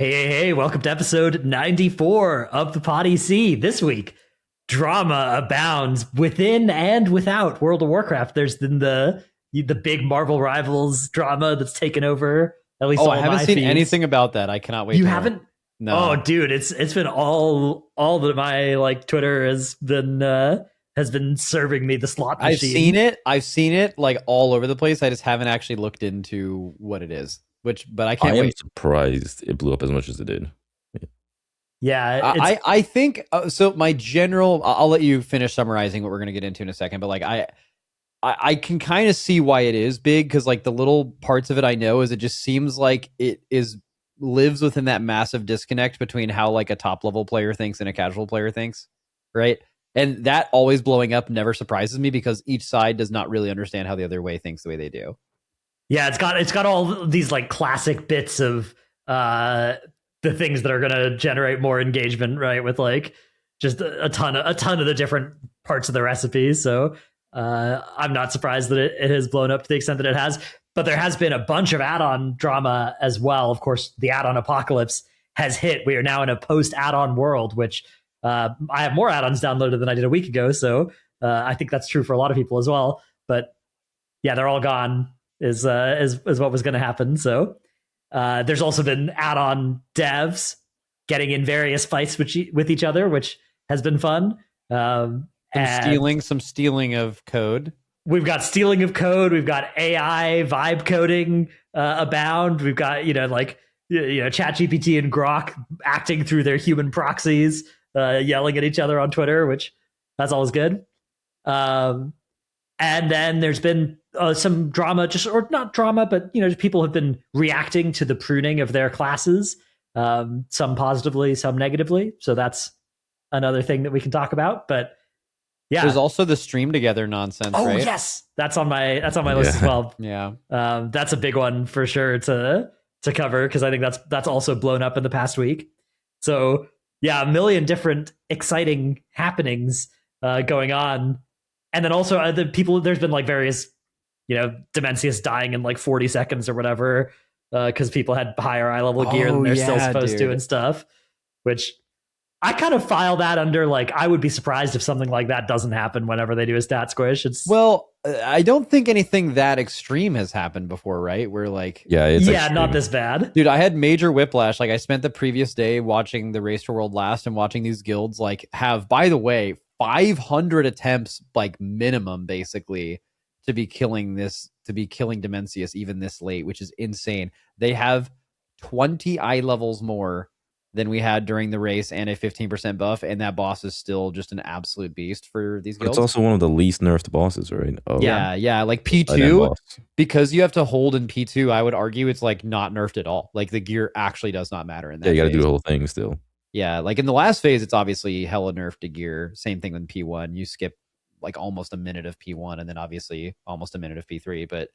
Hey, welcome to episode 94 of the PoddyC. This week, drama abounds within and without World of Warcraft. There's been the big Marvel Rivals drama that's taken over, at least all I haven't my seen feeds. anything about that. I cannot wait. You haven't? No. Oh, dude, it's been all that my Twitter has been serving me the slot machine. I've seen it like all over the place. I just haven't actually looked into what it is. But I can't wait. I am surprised it blew up as much as it did. Yeah, I think so. My general, I'll let you finish summarizing what we're going to get into in a second. But like I can kind of see why it is big, because like the little parts of it I know is it just seems like it lives within that massive disconnect between how like a top level player thinks and a casual player thinks, right? And that always blowing up never surprises me, because each side does not really understand how the other way thinks the way they do. Yeah, it's got all these like classic bits of the things that are going to generate more engagement, right? With like just a ton of the different parts of the recipes. So I'm not surprised that it has blown up to the extent that it has. But there has been a bunch of add-on drama as well. Of course, the add-on apocalypse has hit. We are now in a post-add-on world, which I have more add-ons downloaded than I did a week ago. So I think that's true for a lot of people as well. But yeah, they're all gone. Is what was going to happen. So there's also been add-on devs getting in various fights with each other, which has been fun. Some stealing of code. We've got stealing of code. We've got AI vibe coding abound. We've got ChatGPT and Grok acting through their human proxies, yelling at each other on Twitter, which that's always good. And then there's been some drama, or not drama, but people have been reacting to the pruning of their classes, some positively, some negatively. So that's another thing that we can talk about. But yeah, there's also the stream together nonsense. Oh, right? Yes, that's on my list as well. Yeah, that's a big one for sure to cover, because I think that's also blown up in the past week. So yeah, a million different exciting happenings going on. And then also there's been like various, Dimensius dying in like 40 seconds or whatever, because people had higher eye level gear than they're still supposed to and stuff, which I kind of file that under like, I would be surprised if something like that doesn't happen whenever they do a stat squish. I don't think anything that extreme has happened before, right? Where like, not this bad. Dude, I had major whiplash. Like I spent the previous day watching the Race to World Last and watching these guilds like have, by the way, 500 attempts like minimum basically to be killing Dimensius even this late, which is insane. They have 20 eye levels more than we had during the race and a 15% buff, and that boss is still just an absolute beast for these guilds. It's also one of the least nerfed bosses, right? Yeah, like P2, because you have to hold in P2, I would argue it's like not nerfed at all. Like the gear actually does not matter in that. Yeah, you got to do the whole thing still. Yeah, like in the last phase, it's obviously hella nerfed to gear. Same thing with P1. You skip like almost a minute of P1 and then obviously almost a minute of P3. But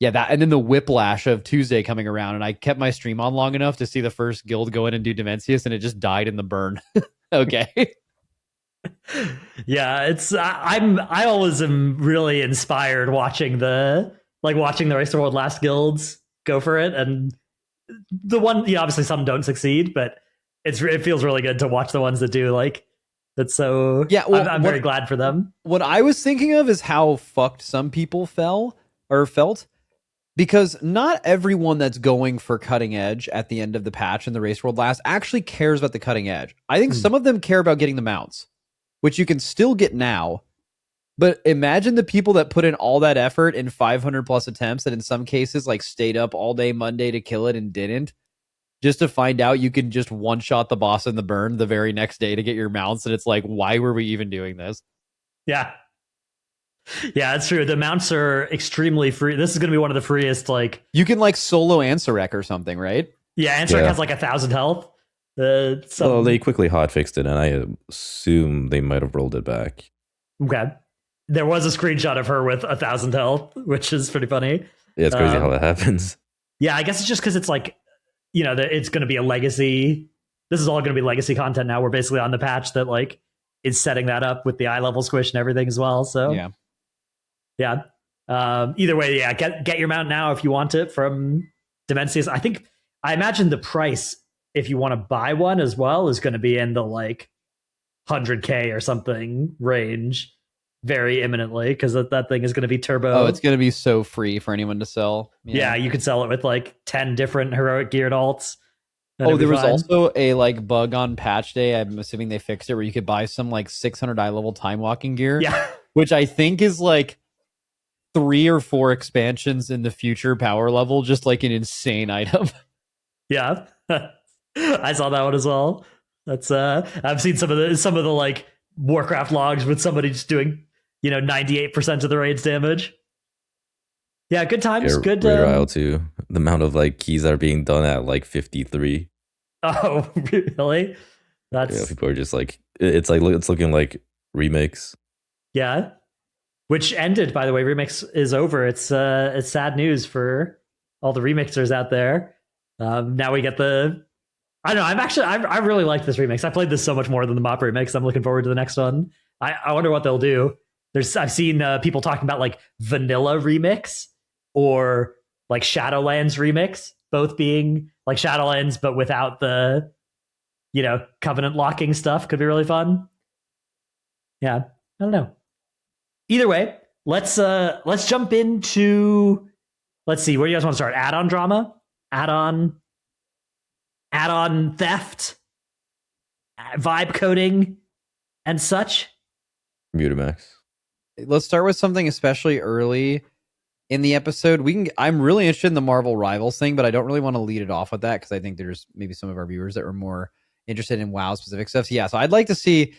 yeah, that, and then the whiplash of Tuesday coming around, and I kept my stream on long enough to see the first guild go in and do Dimensius, and it just died in the burn. Okay. Yeah, I always am really inspired watching the Race to World Last guilds go for it, and the one, obviously some don't succeed, but it feels really good to watch the ones that do. Like, that's so, yeah, well, I'm very glad for them. What I was thinking of is how fucked some people felt, because not everyone that's going for cutting edge at the end of the patch in the Race World Last actually cares about the cutting edge. I think some of them care about getting the mounts, which you can still get now. But imagine the people that put in all that effort in 500 plus attempts, that in some cases like stayed up all day Monday to kill it and didn't, just to find out you can just one-shot the boss in the burn the very next day to get your mounts. And it's like, why were we even doing this? Yeah. Yeah, it's true. The mounts are extremely free. This is going to be one of the freest, like... You can like solo Ansarek or something, right? Yeah, Ansarek has like 1,000 health. Well, they quickly hotfixed it, and I assume they might have rolled it back. Okay. There was a screenshot of her with 1,000 health, which is pretty funny. Yeah, it's crazy how that happens. Yeah, I guess it's just because it's like, it's going to be a legacy. This is all going to be legacy content now. We're basically on the patch that like is setting that up with the eye level squish and everything as well. So yeah. Either way, yeah, get your mount now if you want it from Dimensius. I think I imagine the price, if you want to buy one as well, is going to be in the like 100K or something range very imminently, because that thing is going to be turbo. Oh, it's going to be so free for anyone to sell. Yeah, you could sell it with like 10 different heroic geared alts. Oh, there was also a like bug on patch day. I'm assuming they fixed it, where you could buy some like 600 eye level time walking gear. Yeah. Which I think is like 3 or 4 expansions in the future power level, just like an insane item. Yeah. I saw that one as well. That's I've seen some of the like Warcraft logs with somebody just doing, 98% of the raid's damage. Yeah, good times. Good Rare too. The amount of like keys that are being done at like 53. Oh, really? That's people are just like, it's looking like Remix. Yeah. Which ended, by the way. Remix is over. It's sad news for all the remixers out there. Now we get I don't know. I really like this remix. I played this so much more than the mop remix. I'm looking forward to the next one. I wonder what they'll do. I've seen people talking about like vanilla remix or like Shadowlands remix, both being like Shadowlands but without the covenant locking stuff. Could be really fun. Yeah, I don't know. Either way, let's jump into, let's see, where do you guys want to start? Add-on drama, add-on theft, vibe coding, and such. Mutamax. Let's start with something especially early in the episode. I'm really interested in the Marvel Rivals thing, but I don't really want to lead it off with that because I think there's maybe some of our viewers that are more interested in WoW specific stuff. So yeah, so I'd like to see.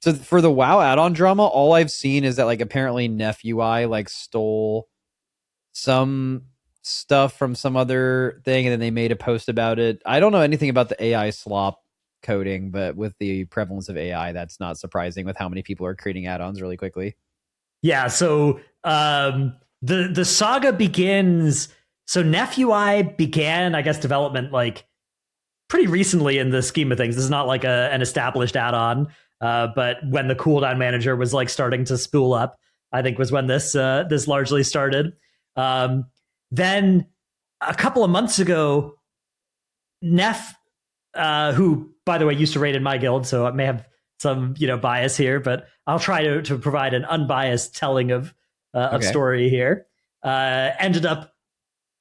So for the WoW add-on drama, all I've seen is that like apparently Neff UI like stole some stuff from some other thing, and then they made a post about it. I don't know anything about the AI slop coding, but with the prevalence of AI, that's not surprising with how many people are creating add-ons really quickly. Yeah, so the saga begins. So Neff UI began, I guess, development like pretty recently in the scheme of things. This is not like an established add-on. But when the cooldown manager was like starting to spool up, I think was when this largely started. Then a couple of months ago, Neff, who by the way used to raid in my guild, so I may have some bias here, but I'll try to provide an unbiased telling of story here. Ended up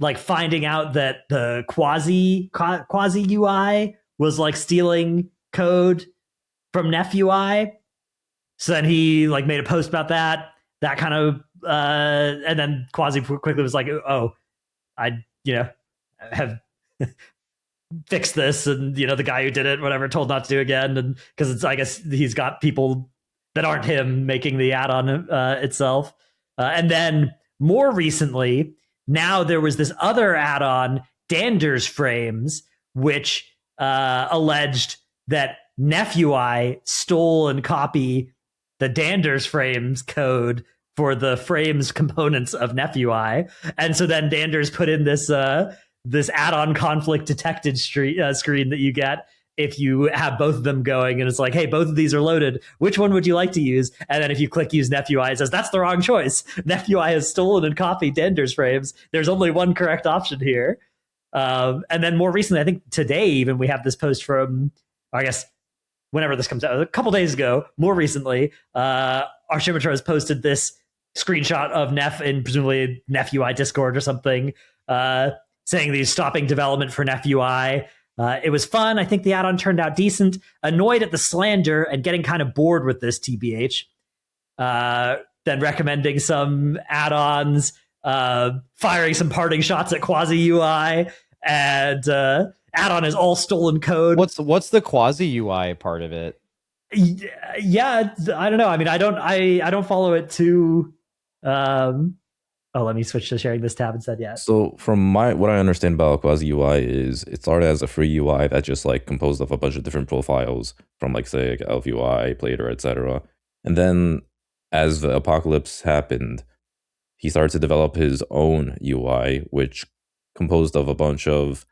like finding out that the quasi UI was like stealing code from Neff UI. So then he like made a post about that kind of and then Quasi quickly was like, oh, I have fixed this, and the guy who did it, whatever, told not to do again, and because it's, I guess he's got people that aren't him making the add-on itself. And then more recently, now there was this other add-on, Dander's Frames, which alleged that Neff UI stole and copied the Dander's Frames code for the frames components of Neff UI. And so then Dander's put in this add-on conflict detected screen that you get if you have both of them going, and it's like, hey, both of these are loaded. Which one would you like to use? And then if you click use Neff UI, it says, that's the wrong choice. Neff UI has stolen and copied Dander's Frames. There's only one correct option here. And then more recently, I think today even, we have this post from, I guess, whenever this comes out, a couple days ago, more recently, Archimetra has posted this screenshot of Neff in presumably Neff UI Discord or something, saying that he's stopping development for Neff UI. It was fun. I think the add-on turned out decent. Annoyed at the slander and getting kind of bored with this, TBH. Then recommending some add-ons, firing some parting shots at Quasi UI, and add-on is all stolen code. What's the Quasi UI part of it? Yeah, I don't know. I mean, I don't follow it too. Let me switch to sharing this tab instead. Yeah. So from what I understand about Quasi UI is it started as a free UI that's just like composed of a bunch of different profiles from like say like Elf UI, Plater, etc. And then as the apocalypse happened, he started to develop his own UI, which composed of a bunch of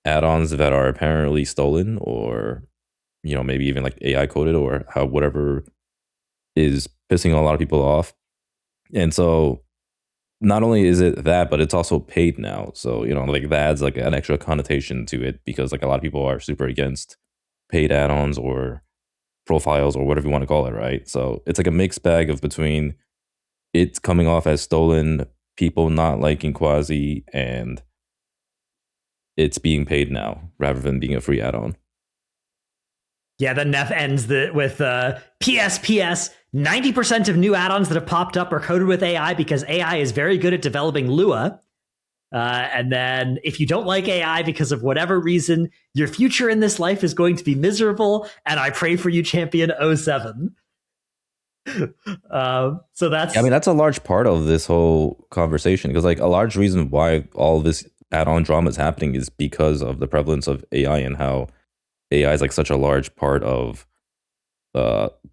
add-ons that are apparently stolen, or maybe even like AI coded, or whatever is pissing a lot of people off. And so not only is it that, but it's also paid now. So, like that adds like an extra connotation to it, because like a lot of people are super against paid add-ons or profiles or whatever you want to call it, right? So it's like a mixed bag of between it's coming off as stolen, people not liking Quasi, and it's being paid now rather than being a free add-on. Yeah, then Neff ends with PS. 90% of new add-ons that have popped up are coded with AI because AI is very good at developing Lua. And then if you don't like AI because of whatever reason, your future in this life is going to be miserable, and I pray for you, Champion 07. So that's... I mean, that's a large part of this whole conversation, because like a large reason why all this add-on drama is happening is because of the prevalence of AI and how AI is like such a large part of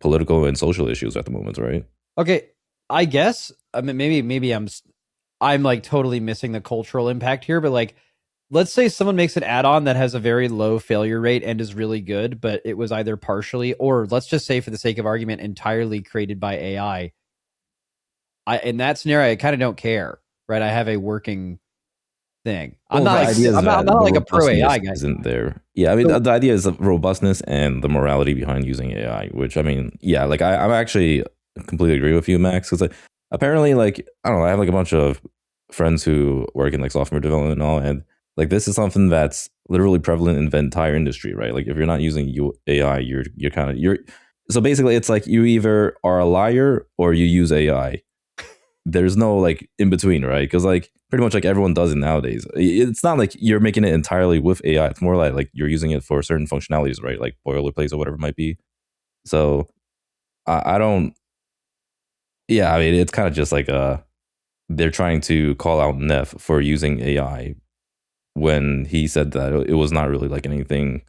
political and social issues at the moment, right? Okay, I guess I mean maybe I'm like totally missing the cultural impact here, but like let's say someone makes an add-on that has a very low failure rate and is really good, but it was either partially, or let's just say for the sake of argument, entirely created by AI. In that scenario, I kind of don't care, right? I have a working thing. I'm not like a pro AI guy. Isn't there? Yeah, I mean, the idea is the robustness and the morality behind using AI, which I mean, yeah, like I'm actually completely agree with you, Max, because like, apparently, like, I don't know, I have like a bunch of friends who work in like software development and all, and like this is something that's literally prevalent in the entire industry, right? Like if you're not using AI, you're so basically it's like you either are a liar or you use AI. There's no like in between, right? Because like pretty much like everyone does it nowadays. It's not like you're making it entirely with AI. It's more like you're using it for certain functionalities, right? Like boilerplates or whatever it might be. So I don't. Yeah, I mean it's kind of just like they're trying to call out Neff for using AI when he said that it was not really like anything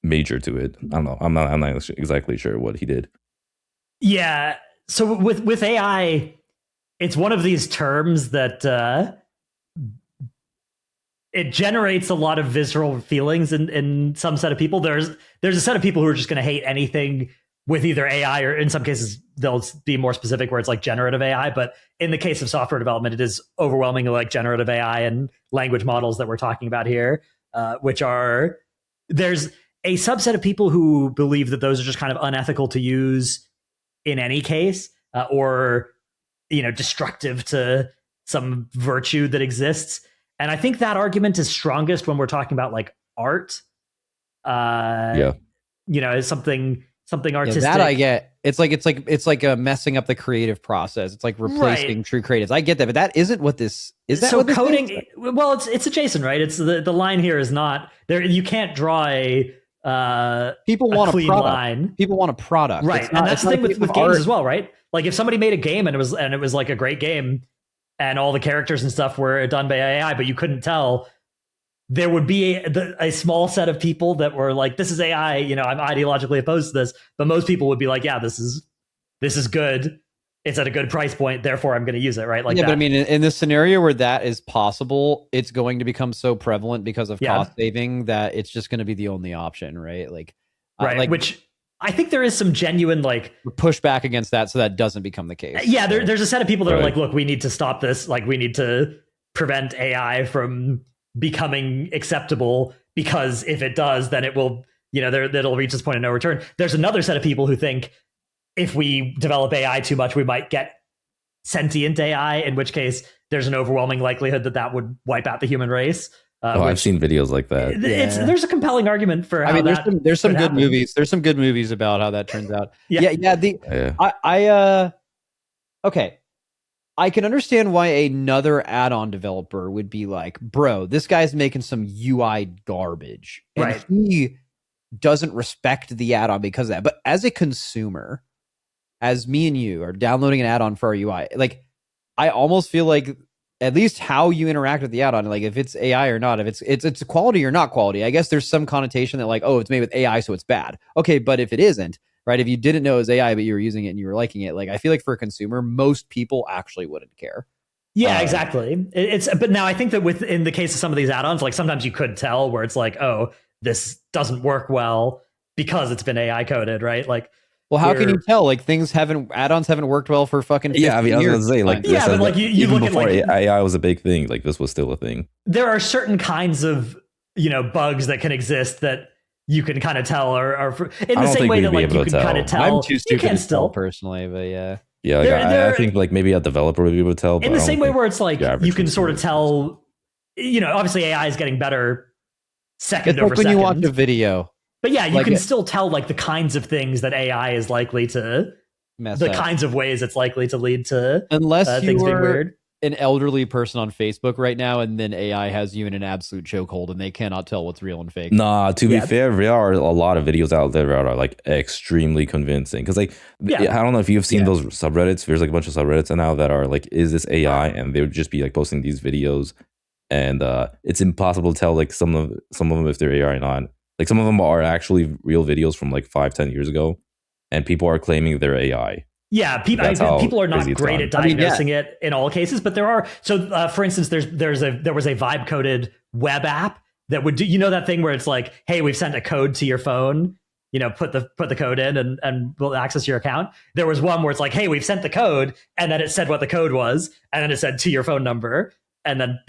major to it. I don't know. I'm not exactly sure what he did. Yeah. So with AI, it's one of these terms that it generates a lot of visceral feelings in some set of people. There's a set of people who are just going to hate anything with either AI, or in some cases they'll be more specific where it's like generative AI. But in the case of software development, it is overwhelmingly like generative AI and language models that we're talking about here, which are, there's a subset of people who believe that those are just kind of unethical to use in any case, or destructive to some virtue that exists. And I think that argument is strongest when we're talking about like art. Is something artistic. Yeah, that I get. It's like messing up the creative process. It's like replacing true creatives. I get that, but that isn't what this is. That so what this coding is? Well, it's adjacent, right? It's the line here is not there. You can't draw people want a clean product. line. People want a product, right? And that's the thing with games art as well, right? Like if somebody made a game and it was like a great game, and all the characters and stuff were done by AI, but you couldn't tell, there would be a small set of people that were like, this is AI, I'm ideologically opposed to this. But most people would be like, yeah, this is good. It's at a good price point, therefore I'm going to use it, right? Like yeah, that. But I mean, in this scenario where that is possible, it's going to become so prevalent because of cost saving that it's just going to be the only option, right? Like, right. Which I think there is some genuine like pushback against that, so that doesn't become the case. Yeah, there's a set of people that are like, look, we need to stop this. Like, we need to prevent AI from becoming acceptable, because if it does, then it will, that'll reach this point of no return. There's another set of people who think if we develop AI too much, we might get sentient AI, in which case there's an overwhelming likelihood that would wipe out the human race. I've seen videos like that. There's a compelling argument for how there's some good movies. There's some good movies about how that turns out. Okay. I can understand why another add-on developer would be like, bro, this guy's making some UI garbage. And he doesn't respect the add-on because of that. But as a consumer, as me and you are downloading an add-on for our UI, like, I almost feel like at least how you interact with the add-on, like if it's AI or not, if it's quality or not quality, I guess there's some connotation that like, oh, it's made with AI, so it's bad. Okay, but if it isn't, right? If you didn't know it was AI, but you were using it and you were liking it, like I feel like for a consumer, most people actually wouldn't care. Yeah, exactly. But now I think that in the case of some of these add-ons, like sometimes you could tell where it's like, oh, this doesn't work well because it's been AI coded, right? Like Well, how can where- you tell? Like add-ons haven't worked well for fucking 50 Yeah, I mean, I was years. gonna say, like, Fine. Yeah, this but, has- like, you even look at, before like- AI was a big thing, like this was still a thing. there are certain kinds of bugs that can exist that you can kind of tell are in I the don't same think way we'd that be like able you to can kind tell. of tell. I'm too You stupid can to tell personally, but yeah. Yeah, like, They're- I think like maybe a developer would be able to tell. But in the I don't same way think where it's like the average you can consumer sort of is. tell, obviously AI is getting better second It's over like when second. you watch a video, But yeah, you like can it- still tell like the kinds of things that AI is likely to, mess the up. kinds of ways it's likely to lead to Unless things you being are weird. an elderly person on Facebook right now, and then AI has you in an absolute chokehold, and they cannot tell what's real and fake. Nah, to be Yeah. fair, there are a lot of videos out there that are like extremely convincing. Because like, Yeah. I don't know if you've seen Yeah. those subreddits. There's like a bunch of subreddits now that are like, is this AI? And they would just be like posting these videos, and it's impossible to tell like some of them if they're AI or not. Like some of them are actually real videos from like 5-10 years ago, and people are claiming they're AI. Yeah, people That's how people are not crazy it's great gone. at I mean, yeah. diagnosing it in all cases, but there are. So, for instance, there was a vibe coded web app that would do that thing where it's like, hey, we've sent a code to your phone. Put the code in and we'll access your account. There was one where it's like, hey, we've sent the code, and then it said what the code was, and then it said to your phone number, and then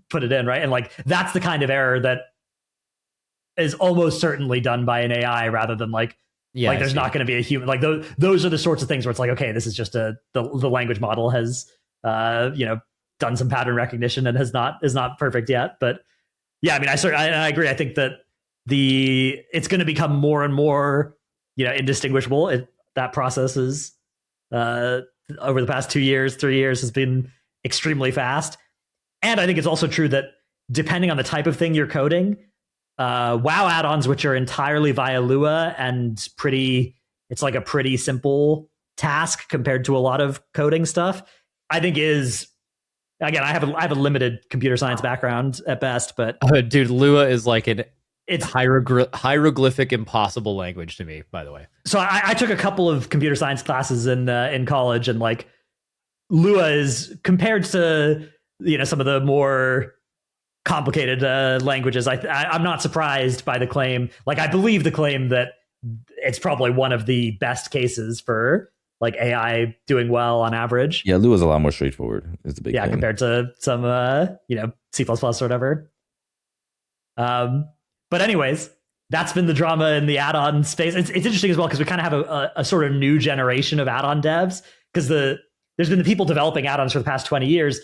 put it in, right? And like that's the kind of error that is almost certainly done by an AI rather than like. Yeah, Like there's not going to be a human. Like those are the sorts of things where it's like, okay, this is just the language model has done some pattern recognition and is not perfect yet. But yeah, I mean, I agree. I think that it's going to become more and more indistinguishable. That process is over the past 2 years, 3 years has been extremely fast. And I think it's also true that depending on the type of thing you're coding. WoW add-ons, which are entirely via Lua and it's like a pretty simple task compared to a lot of coding stuff. I think is, again, I have a limited computer science background at best, but dude, Lua is like it's hieroglyphic impossible language to me. By the way, so I took a couple of computer science classes in college, and like Lua is compared to some of the more complicated languages. I'm not surprised by the claim. Like I believe the claim that it's probably one of the best cases for like AI doing well on average. Yeah, Lua is a lot more straightforward. Is the big thing. Compared to some C++ or whatever. But anyways, that's been the drama in the add-on space. It's interesting as well because we kind of have a sort of new generation of add-on devs because there's been the people developing add-ons for the past 20 years.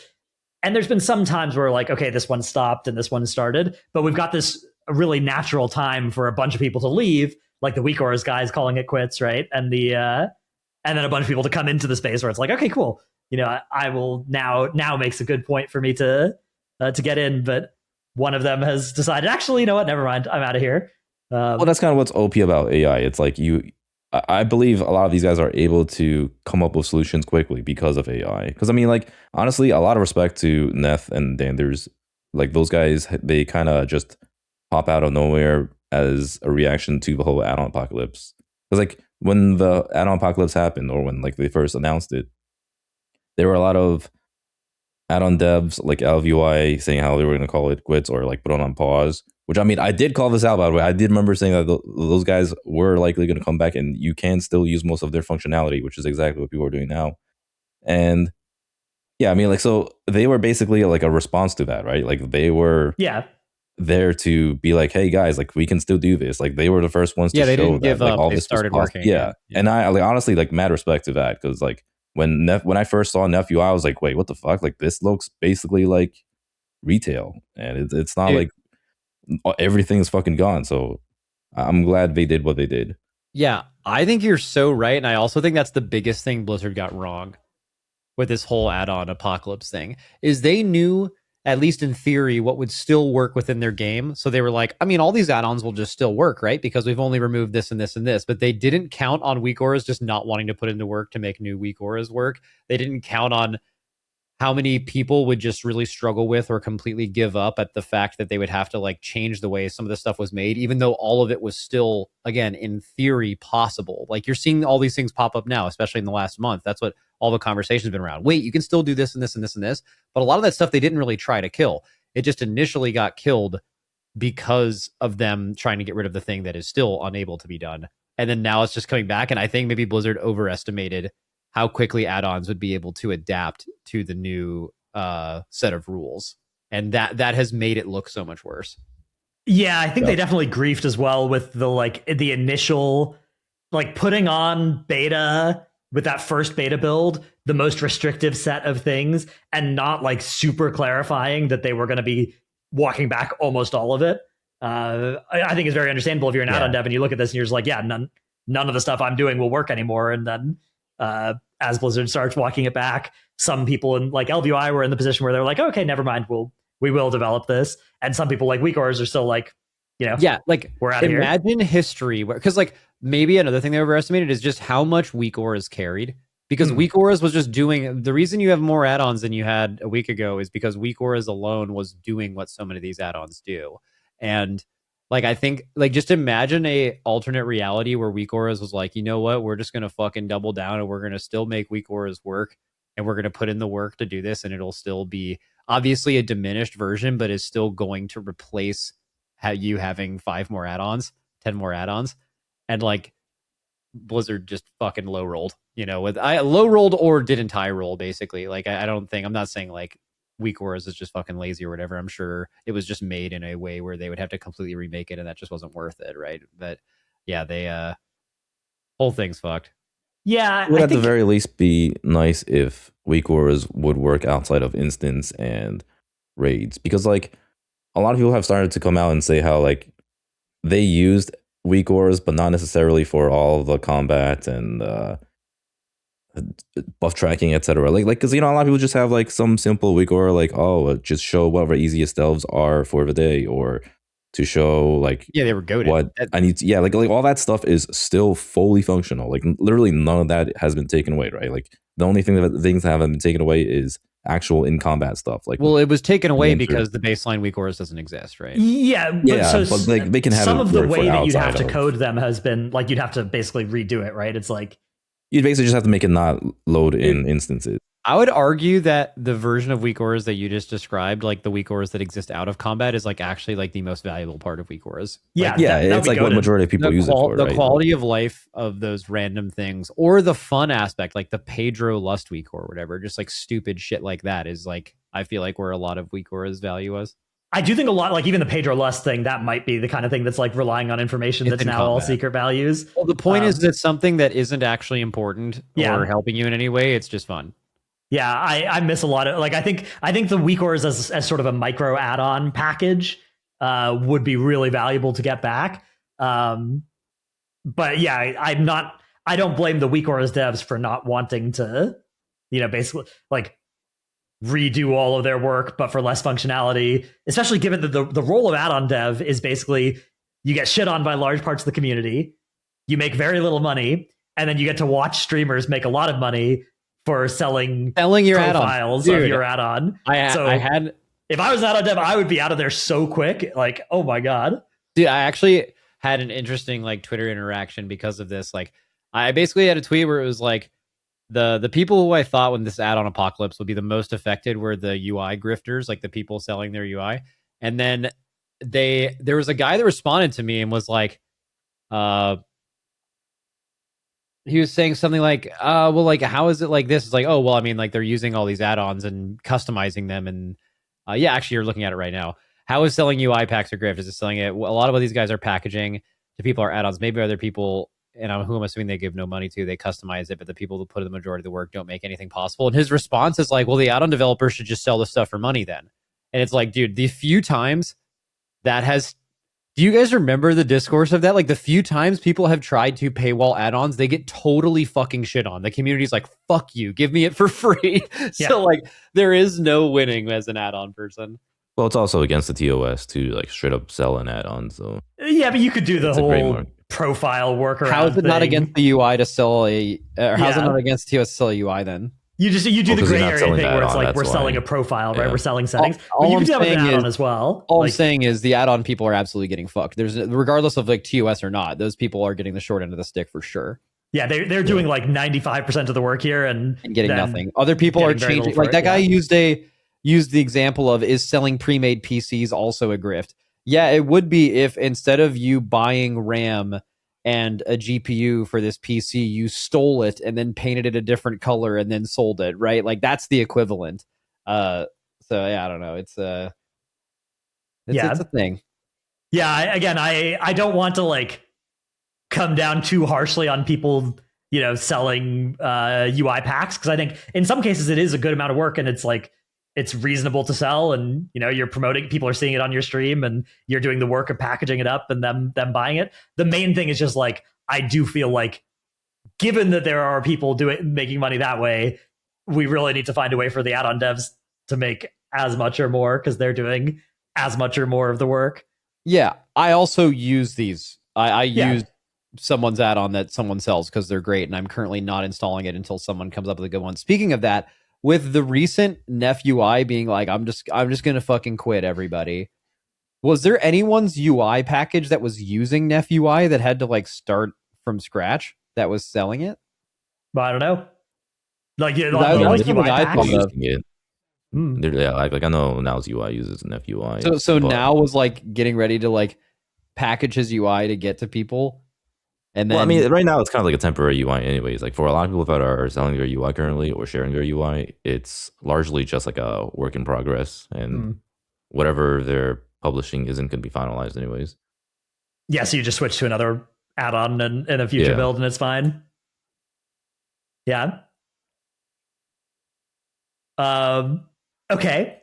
And there's been some times where like, okay, this one stopped and this one started, but we've got this really natural time for a bunch of people to leave, like the WeakOrs guys calling it quits, right? And and then a bunch of people to come into the space where it's like, okay, cool. I will now makes a good point for me to get in, but one of them has decided, actually, you know what? Never mind, I'm out of here. Well, that's kind of what's OP about AI. It's like I believe a lot of these guys are able to come up with solutions quickly because of AI. Because I mean, like honestly, a lot of respect to Neth and Danders. Like those guys, they kind of just pop out of nowhere as a reaction to the whole add-on apocalypse. Because like when the add-on apocalypse happened, or when like they first announced it, there were a lot of add-on devs like LVUI saying how they were going to call it quits or like put it on pause. Which I mean, I did call this out, by the way. I did remember saying that those guys were likely going to come back and you can still use most of their functionality, which is exactly what people are doing now. And yeah, I mean, like, so they were basically like a response to that, right? Like they were there to be like, hey guys, like we can still do this. Like they were the first ones to show they didn't that give like up. all They this started was possible. working. Yeah. And I like honestly like mad respect to that because like when I first saw Nephew, I was like, wait, what the fuck? Like this looks basically like retail, and it's not like everything's fucking gone. So I'm glad they did what they did. Yeah, I think you're so right. And I also think that's the biggest thing Blizzard got wrong with this whole add-on apocalypse thing is they knew, at least in theory, what would still work within their game. So they were like, I mean, all these add-ons will just still work, right? Because we've only removed this and this and this. But they didn't count on WeakOrs just not wanting to put into work to make new WeakOrs work. They didn't count on how many people would just really struggle with or completely give up at the fact that they would have to like change the way some of the stuff was made, even though all of it was still, again, in theory possible. Like you're seeing all these things pop up now, especially in the last month. That's what all the conversations have been around. Wait, you can still do this and this and this and this. But a lot of that stuff they didn't really try to kill. It just initially got killed because of them trying to get rid of the thing that is still unable to be done and then now it's just coming back. And I think maybe Blizzard overestimated how quickly add-ons would be able to adapt to the new set of rules, and that has made it look so much worse. Yeah, I think they definitely griefed as well with the initial putting on beta with that first beta build, the most restrictive set of things, and not super clarifying that they were going to be walking back almost all of it. I think it's very understandable if you're an add-on dev and you look at this and you're just like, yeah, none of the stuff I'm doing will work anymore. And then as Blizzard starts walking it back, some people in LVI were in the position where they're like, okay, never mind, we will develop this. And some people like WeakOrs are still we're out of here. Imagine history, because maybe another thing they overestimated is just how much WeakOr is carried. Because WeakOrs was just doing, the reason you have more add-ons than you had a week ago is because WeakOrs alone was doing what so many of these add-ons do. And I think just imagine a alternate reality where WeakOrs was like, you know what, we're just gonna fucking double down and we're gonna still make WeakOrs work, and we're gonna put in the work to do this, and it'll still be obviously a diminished version, but is still going to replace you having 5 more add-ons, 10 more add-ons. And Blizzard just fucking low rolled, with low rolled or didn't high roll, basically. I don't think, I'm not saying WeakOrs is just fucking lazy or whatever. I'm sure it was just made in a way where they would have to completely remake it, and that just wasn't worth it, right? But yeah, they whole thing's fucked. Yeah, it would at the very least be nice if WeakOrs would work outside of instance and raids, because a lot of people have started to come out and say how they used WeakOrs, but not necessarily for all of the combat and buff tracking, etc. Because a lot of people just have some simple WeakOr, just show whatever easiest delves are for the day, or to show they were goated. What I need to, all that stuff is still fully functional. Literally none of that has been taken away, right? The only things that haven't been taken away is actual in combat stuff. It was taken away because the baseline WeakOrs doesn't exist, right? Yeah, but they can have some it of the way that you'd have to of code them has been you'd have to basically redo it, right? It's you basically just have to make it not load in instances. I would argue that the version of WeakOrs that you just described, the WeakOrs that exist out of combat, is actually the most valuable part of WeakOrs. Yeah, it's what majority of people use it for. The right? quality of life of those random things, or the fun aspect, the Pedro Lust WeakOr or whatever, just stupid shit like that is I feel where a lot of WeakOrs value was. I do think a lot, even the Pedro Lust thing, that might be the kind of thing that's relying on information that's now combat. All secret values. Well, the point is that something that isn't actually important or helping you in any way, it's just fun. Yeah, I miss a lot of I think the WeakOrs as sort of a micro add-on package would be really valuable to get back. But yeah, I don't blame the WeakOrs devs for not wanting to, basically redo all of their work, but for less functionality, especially given that the role of add-on dev is basically you get shit on by large parts of the community, you make very little money, and then you get to watch streamers make a lot of money for selling your profiles of your add-on. If I was an add-on dev, I would be out of there so quick. Oh my God. Dude, I actually had an interesting Twitter interaction because of this. I basically had a tweet where it was the people who I thought when this add-on apocalypse would be the most affected were the UI grifters, the people selling their UI. And then there was a guy that responded to me and was he was saying something how is it like this? It's oh, well, I mean, they're using all these add-ons and customizing them. And actually, you're looking at it right now. How is selling UI packs or grift? Is it selling it? A lot of what these guys are packaging to people are add-ons. Maybe other people, and who I'm assuming they give no money to, they customize it, but the people who put in the majority of the work don't make anything possible. And his response is well, the add-on developers should just sell this stuff for money then. And it's dude, the few times that has... Do you guys remember the discourse of that? The few times people have tried to paywall add-ons, they get totally fucking shit on. The community's fuck you, give me it for free. Yeah. So there is no winning as an add-on person. Well, it's also against the TOS to straight up sell an add-on. So yeah, but you could do the whole profile workaround. How is it not against the UI to sell a? How's it not against TOS to sell a UI then? You do the gray area thing where it's we're selling a profile, right? We're selling settings. But you can do that with an add-on as well. All I'm saying is the add-on people are absolutely getting fucked. There's regardless of TOS or not, those people are getting the short end of the stick for sure. Yeah, they're doing 95% of the work here and getting nothing. Other people are changing. That guy used the example of, is selling pre-made PCs also a grift? Yeah, it would be if instead of you buying RAM and a GPU for this PC, you stole it and then painted it a different color and then sold it, right? Like that's the equivalent. So yeah, I don't know. It's a thing. Yeah, I don't want to like come down too harshly on people, selling UI packs, because I think in some cases it is a good amount of work and it's like it's reasonable to sell, and you're promoting, people are seeing it on your stream and you're doing the work of packaging it up and them buying it. The main thing is just like, I do feel like, given that there are people making money that way, we really need to find a way for the add-on devs to make as much or more, because they're doing as much or more of the work. Yeah, I also use these. I use someone's add-on that someone sells because they're great, and I'm currently not installing it until someone comes up with a good one. Speaking of that, with the recent Nef UI being like, I'm just gonna fucking quit, everybody. Was there anyone's UI package that was using Nef UI that had to like start from scratch that was selling it? But I don't know. Like, that like was UI I packs. thought of. Yeah, like I know Now's UI uses Nef UI. So Now was like getting ready to like package his UI to get to people. And then, well, I mean, right now it's kind of like a temporary UI anyways. Like for a lot of people that are selling their UI currently or sharing their UI, it's largely just like a work in progress, and whatever they're publishing isn't going to be finalized anyways. Yeah, so you just switch to another add-on in a future build and it's fine. Yeah. Okay.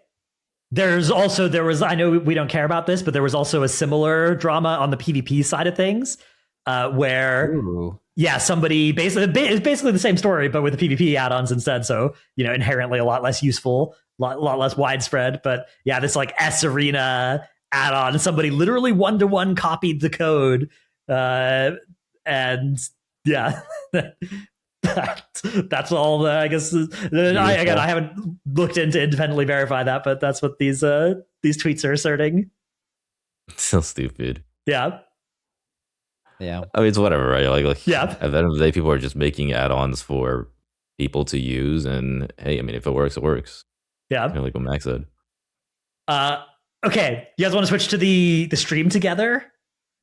There was, I know we don't care about this, but there was also a similar drama on the PvP side of things, where somebody basically, it's basically the same story, but with the PvP add-ons instead. So, inherently a lot less useful, lot less widespread. But yeah, this like S Arena add-on, somebody literally 1-to-1 copied the code. And yeah, that's all. I guess I haven't looked into independently verify that, but that's what these tweets are asserting. So stupid. Yeah. I mean, it's whatever, right? Like yeah. At the end of the day, people are just making add-ons for people to use, and hey, I mean, if it works, it works. Yeah. Like what Max said. Okay, you guys want to switch to the stream together?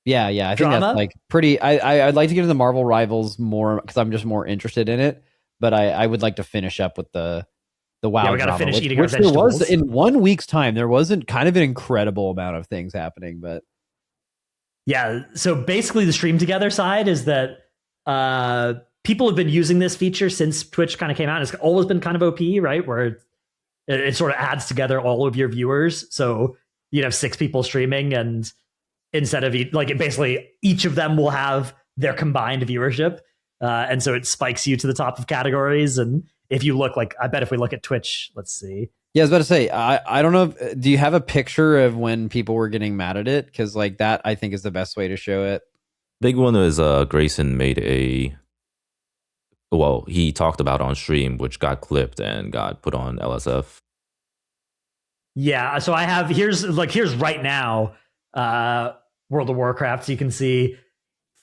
Yeah, I think that's like pretty. I'd like to get into the Marvel Rivals more because I'm just more interested in it. But I would like to finish up with the WoW. Yeah, we got to finish eating our vegetables. vegetables. There was in 1 week's time. There wasn't kind of an incredible amount of things happening, but yeah. So basically, the stream together side is that people have been using this feature since Twitch kind of came out. It's always been kind of OP, right? Where it sort of adds together all of your viewers. So you'd have 6 people streaming, and instead of basically each of them will have their combined viewership. And so it spikes you to the top of categories. And if you look I bet if we look at Twitch, let's see. Yeah, I was about to say, I don't know. Do you have a picture of when people were getting mad at it? Because like that, I think is the best way to show it. Big one is Grayson made he talked about on stream, which got clipped and got put on LSF. Yeah, so I have here's right now World of Warcraft. So you can see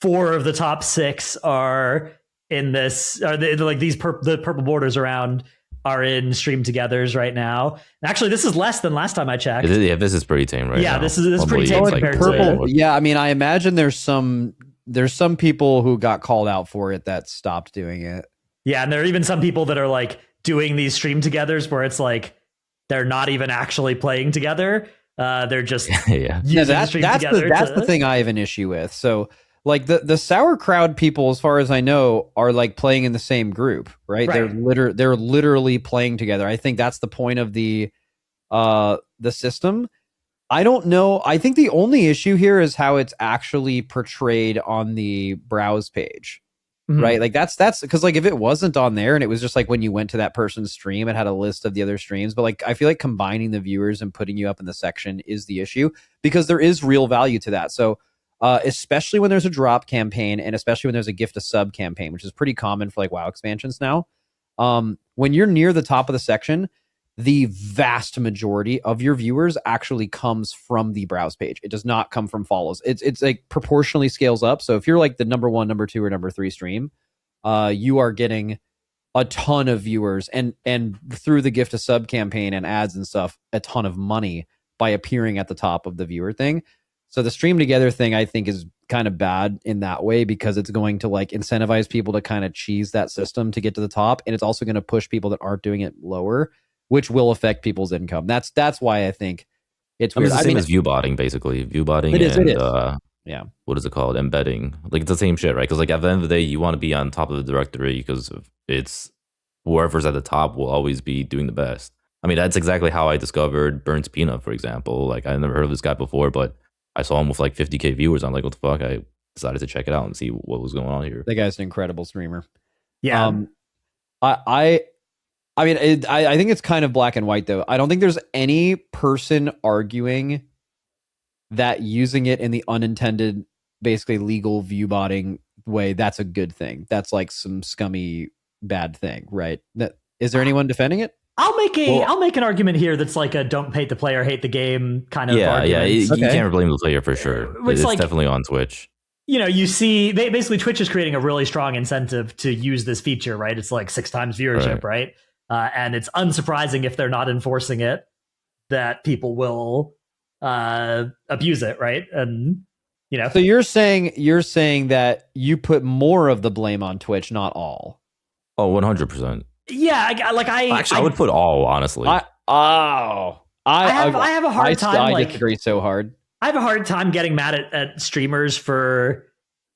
4 of the top 6 are in this. The purple borders around are in stream togethers right now. And actually, this is less than last time I checked. Yeah, this is pretty tame right now. Yeah, this is pretty tame compared to. Yeah, I mean, I imagine there's some people who got called out for it that stopped doing it. Yeah, and there are even some people that are like doing these stream togethers where it's like they're not even actually playing together. They're just using the stream together. That's the thing I have an issue with. So like the sauerkraut people, as far as I know, are like playing in the same group, right? They're literally playing together. I think that's the point of the system. I don't know. I think the only issue here is how it's actually portrayed on the browse page. Mm-hmm. Right? Like that's because like if it wasn't on there and it was just like when you went to that person's stream, it had a list of the other streams. But like I feel like combining the viewers and putting you up in the section is the issue, because there is real value to that. So especially when there's a drop campaign, and especially when there's a gift a sub campaign, which is pretty common for like WoW expansions now. When you're near the top of the section, the vast majority of your viewers actually comes from the browse page. It does not come from follows. It's like proportionally scales up. So if you're like the number 1, number 2, or number 3 stream, you are getting a ton of viewers and through the gift a sub campaign and ads and stuff, a ton of money by appearing at the top of the viewer thing. So the stream together thing, I think, is kind of bad in that way, because it's going to like incentivize people to kind of cheese that system to get to the top, and it's also going to push people that aren't doing it lower, which will affect people's income. That's why I think it's weird. It's the same as viewbotting, basically. Viewbotting it is. yeah, what is it called? Embedding. Like, it's the same shit, right? Because like at the end of the day, you want to be on top of the directory because it's whoever's at the top will always be doing the best. I mean, that's exactly how I discovered Burns Peanut, for example. Like, I never heard of this guy before, but I saw him with like 50K viewers. I'm like, what the fuck? I decided to check it out and see what was going on here. That guy's an incredible streamer. Yeah. I mean, I think it's kind of black and white, though. I don't think there's any person arguing that using it in the unintended, basically legal viewbotting way, that's a good thing. That's like some scummy bad thing, right? Is there anyone defending it? I'll make an argument here that's like a don't hate the player, hate the game kind of argument. Yeah, you can't blame the player for sure. It's like, definitely on Twitch. You know, you see, basically Twitch is creating a really strong incentive to use this feature, right? It's like 6 times viewership, right? And it's unsurprising if they're not enforcing it that people will abuse it, right? And you know, so you're saying that you put more of the blame on Twitch, not all. Oh, 100%. Yeah, I would put all, honestly. I have a hard time. I disagree so hard. I have a hard time getting mad at streamers for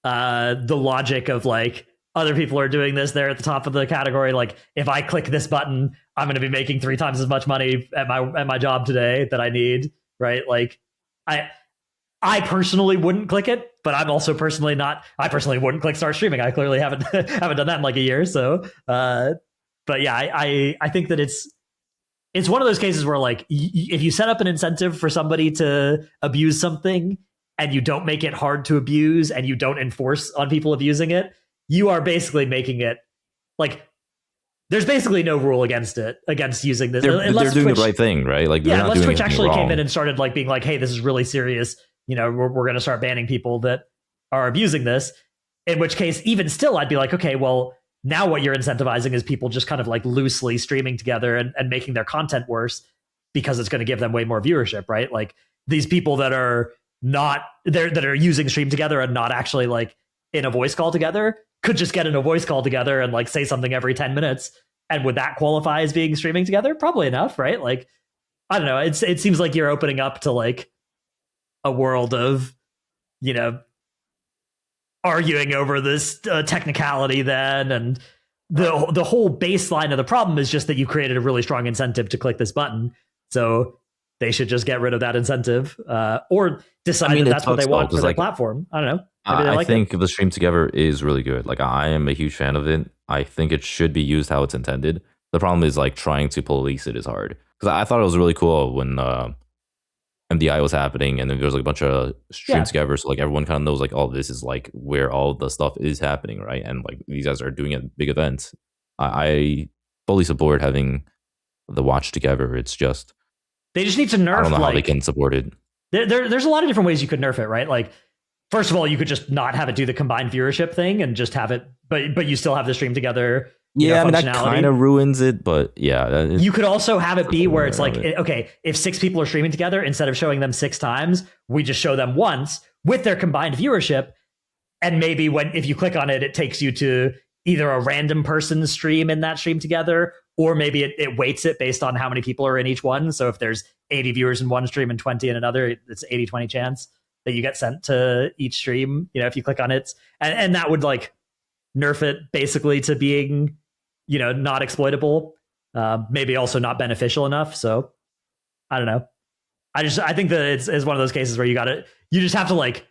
the logic of like, other people are doing this, they're at the top of the category. Like, if I click this button, I'm going to be making 3 times as much money at my job today that I need, right? Like, I personally wouldn't click it, but I'm also personally not. I personally wouldn't click start streaming. I clearly haven't done that in like a year. So, but yeah, I think that it's one of those cases where like if you set up an incentive for somebody to abuse something and you don't make it hard to abuse and you don't enforce on people abusing it, you are basically making it like there's basically no rule against using this. They're doing Twitch, the right thing, right? Like, yeah, unless Twitch actually came in and started like being like, hey, this is really serious. You know, we're going to start banning people that are abusing this. In which case, even still, I'd be like, okay, well, now what you're incentivizing is people just kind of like loosely streaming together and making their content worse because it's going to give them way more viewership, right? Like these people that are using Stream Together and not actually like in a voice call together could just get in a voice call together and like say something every 10 minutes. And would that qualify as being streaming together? Probably enough, right? Like, I don't know. It seems like you're opening up to like a world of, you know, arguing over this technicality then. And the whole baseline of the problem is just that you created a really strong incentive to click this button. So they should just get rid of that incentive or decide that that's what they want for their platform. I don't know. I think the Stream Together is really good. Like, I am a huge fan of it. I think it should be used how it's intended. The problem is like trying to police it is hard. Because I thought it was really cool when MDI was happening and then there was like a bunch of Stream Together. So like everyone kind of knows like, oh, this is like where all the stuff is happening, right? And like these guys are doing a big event. I fully support having the watch together. It's just they just need to nerf. I don't know how they can support it. There's a lot of different ways you could nerf it, right? Like, first of all, you could just not have it do the combined viewership thing and just have it, but you still have the Stream Together. Yeah, I mean, that kind of ruins it, but yeah. You could also have it be where it's like, okay, if 6 people are streaming together, instead of showing them 6 times, we just show them once with their combined viewership. And maybe if you click on it, it takes you to either a random person's stream in that Stream Together, or maybe it weights it based on how many people are in each one. So if there's 80 viewers in one stream and 20 in another, it's 80-20 chance that you get sent to each stream, you know, if you click on it. And that would like nerf it basically to being, you know, not exploitable, maybe also not beneficial enough. So I don't know. I think that it's one of those cases where you just have to like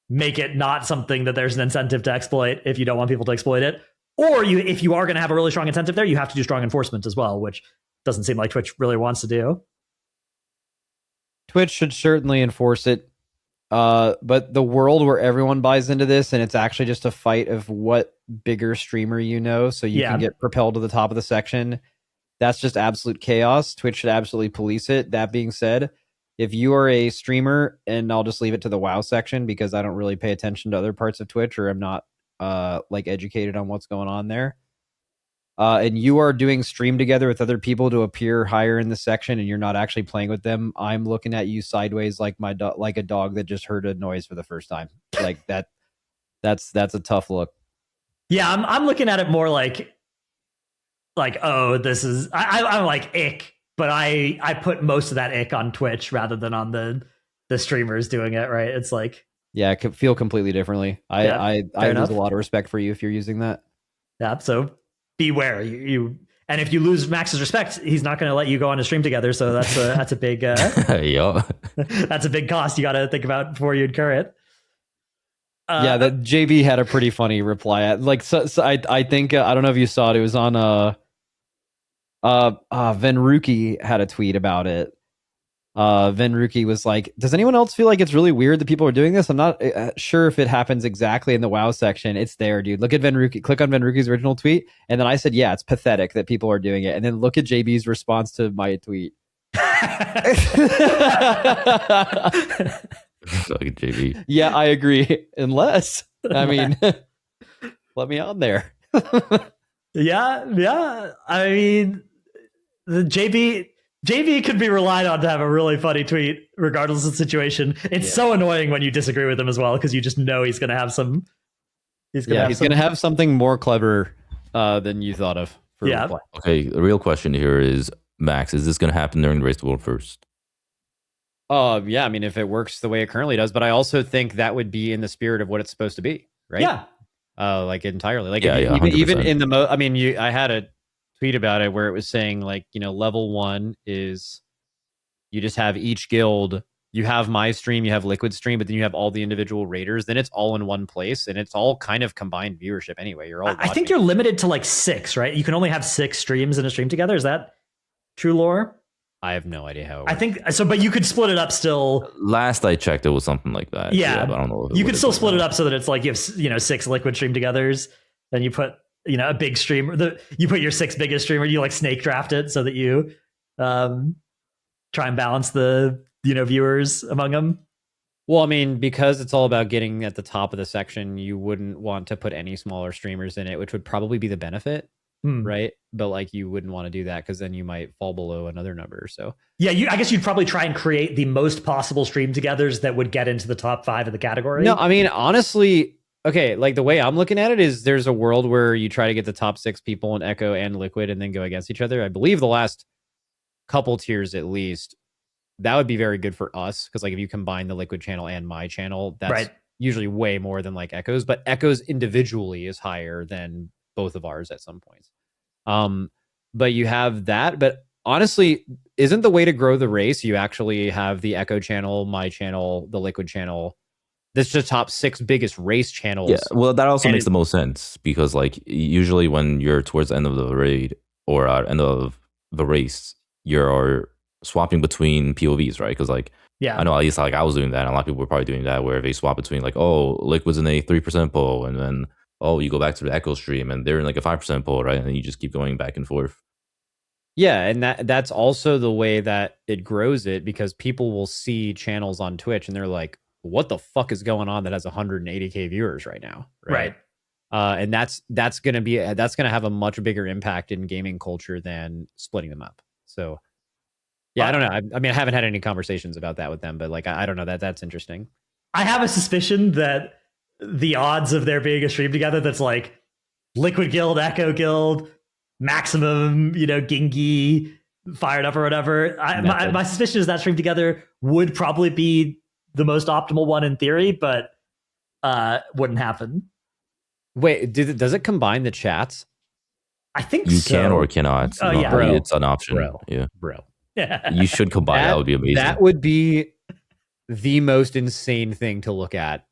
make it not something that there's an incentive to exploit if you don't want people to exploit it. Or if you are going to have a really strong incentive there, you have to do strong enforcement as well, which doesn't seem like Twitch really wants to do. Twitch should certainly enforce it. But the world where everyone buys into this and it's actually just a fight of what bigger streamer you know, so you can get propelled to the top of the section, that's just absolute chaos. Twitch should absolutely police it. That being said, if you are a streamer, and I'll just leave it to the WoW section because I don't really pay attention to other parts of Twitch, or I'm not like educated on what's going on there. and you are doing stream together with other people to appear higher in the section, and you're not actually playing with them, I'm looking at you sideways like like a dog that just heard a noise for the first time. Like that. That's a tough look. Yeah, I'm looking at it more like oh, this is I'm like ick, but I put most of that ick on Twitch rather than on the streamers doing it, right? It's like, yeah, it could feel completely differently. I lose a lot of respect for you if you're using that. Yeah, so beware. You and if you lose Max's respect, he's not going to let you go on a stream together. So that's a big yeah. That's a big cost you got to think about before you incur it. Yeah, that JB had a pretty funny reply. Like, so I think I don't know if you saw it. It was on Venruki had a tweet about it. Venruki was like, "Does anyone else feel like it's really weird that people are doing this? I'm not sure if it happens exactly in the WoW section. It's there, dude. Look at Venruki. Click on Venruki's original tweet, and then I said, yeah, it's pathetic that people are doing it. And then look at JB's response to my tweet." Like JB. Yeah, I agree. Unless, I mean, let me on there. Yeah. I mean, the JB could be relied on to have a really funny tweet, regardless of the situation. It's so annoying when you disagree with him as well, because you just know he's going to have some. He's going to have something more clever than you thought of. Reply. Okay, the real question here is, Max, is this going to happen during the Race to World first? Yeah, I mean, if it works the way it currently does, but I also think that would be in the spirit of what it's supposed to be, right? Yeah. Like entirely. Like even in the I mean, I had a tweet about it where it was saying, like, level 1 is you just have each guild, you have my stream, you have Liquid stream, but then you have all the individual raiders. Then it's all in one place, and it's all kind of combined viewership anyway. You're all I think you're limited to like 6, right? You can only have 6 streams in a stream together. Is that true lore? I have no idea how it works. I think so, but you could split it up still. Last I checked, it was something like that. Yeah, but I don't know. You could still split it up so that it's like you have 6 Liquid stream togethers. Then you put a big streamer. You put your 6 biggest streamer. You like snake draft it so that you try and balance the viewers among them. Well, I mean, because it's all about getting at the top of the section, you wouldn't want to put any smaller streamers in it, which would probably be the benefit. Right, but like you wouldn't want to do that because then you might fall below another number. So yeah, I guess you'd probably try and create the most possible stream togethers that would get into the top 5 of the category. No, I mean, honestly, okay, like the way I'm looking at it is there's a world where you try to get the top 6 people in Echo and Liquid and then go against each other. I believe the last couple tiers at least, that would be very good for us because like if you combine the Liquid channel and my channel, that's usually way more than like Echo's, but Echo's individually is higher than both of ours at some points. But you have that. But honestly, isn't the way to grow the race you actually have the Echo channel, my channel, the Liquid channel? That's the top 6 biggest race channels. Yeah, well, that also makes the most sense because like usually when you're towards the end of the raid or end of the race, you're swapping between POVs, right? Because like I know at least like I was doing that, and a lot of people were probably doing that where they swap between like, oh, Liquid's in a 3% pull, and then you go back to the Echo stream and they're in like a 5% pull, right? And then you just keep going back and forth. Yeah, and that's also the way that it grows it because people will see channels on Twitch and they're like, what the fuck is going on that has 180k viewers right now? Right. And that's gonna have a much bigger impact in gaming culture than splitting them up. So yeah, I don't know. I mean, I haven't had any conversations about that with them, but like I don't know, that's interesting. I have a suspicion that the odds of there being a stream together that's like Liquid Guild, Echo Guild, Maximum, Gingy, Fired Up or whatever. My suspicion is that stream together would probably be the most optimal one in theory, but wouldn't happen. Wait, does it combine the chats? I think you can or cannot. Oh yeah, bro. It's an option. Bro. Yeah, you should combine. That would be amazing. That would be the most insane thing to look at.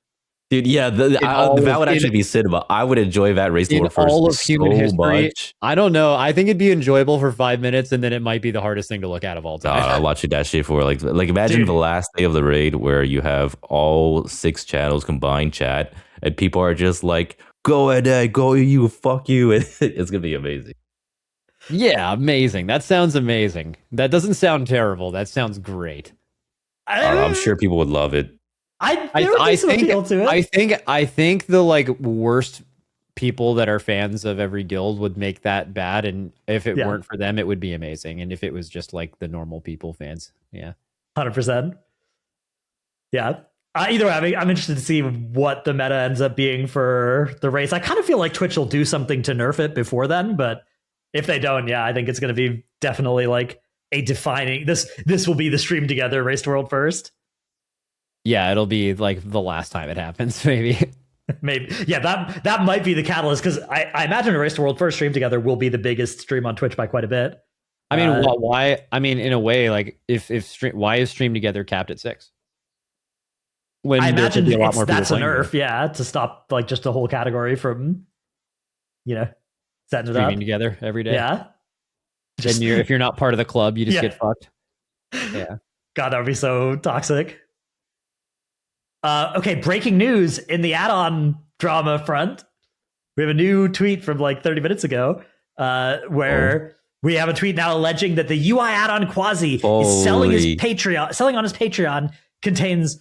Dude, yeah, that would actually be cinema. I would enjoy that race to first all of human history. Much. I don't know. I think it'd be enjoyable for 5 minutes, and then it might be the hardest thing to look at of all time. I'll watch that shit for like imagine the last day of the raid where you have all 6 channels combined chat, and people are just like, "Go ahead, go you, fuck you," and it's gonna be amazing. Yeah, amazing. That sounds amazing. That doesn't sound terrible. That sounds great. I'm sure people would love it. I think the like worst people that are fans of every guild would make that bad, and if it weren't for them, it would be amazing. And if it was just like the normal people fans, 100%. Yeah. Either way, I'm interested to see what the meta ends up being for the race. I kind of feel like Twitch will do something to nerf it before then, but if they don't, I think it's going to be definitely like a defining. This will be the stream together Race to World first. Yeah, it'll be like the last time it happens, maybe. Maybe, that might be the catalyst, because I imagine a Race to World first stream together will be the biggest stream on Twitch by quite a bit. I mean, why? I mean, in a way, like why is stream together capped at 6? When I imagine that's a nerf, there. To stop like just the whole category from, setting it up streaming together every day. Yeah. Then if you're not part of the club, you just get fucked. Yeah. God, that would be so toxic. Okay, breaking news in the add-on drama front. We have a new tweet from like 30 minutes ago where we have a tweet now alleging that the UI add-on Quasi is selling on his Patreon, contains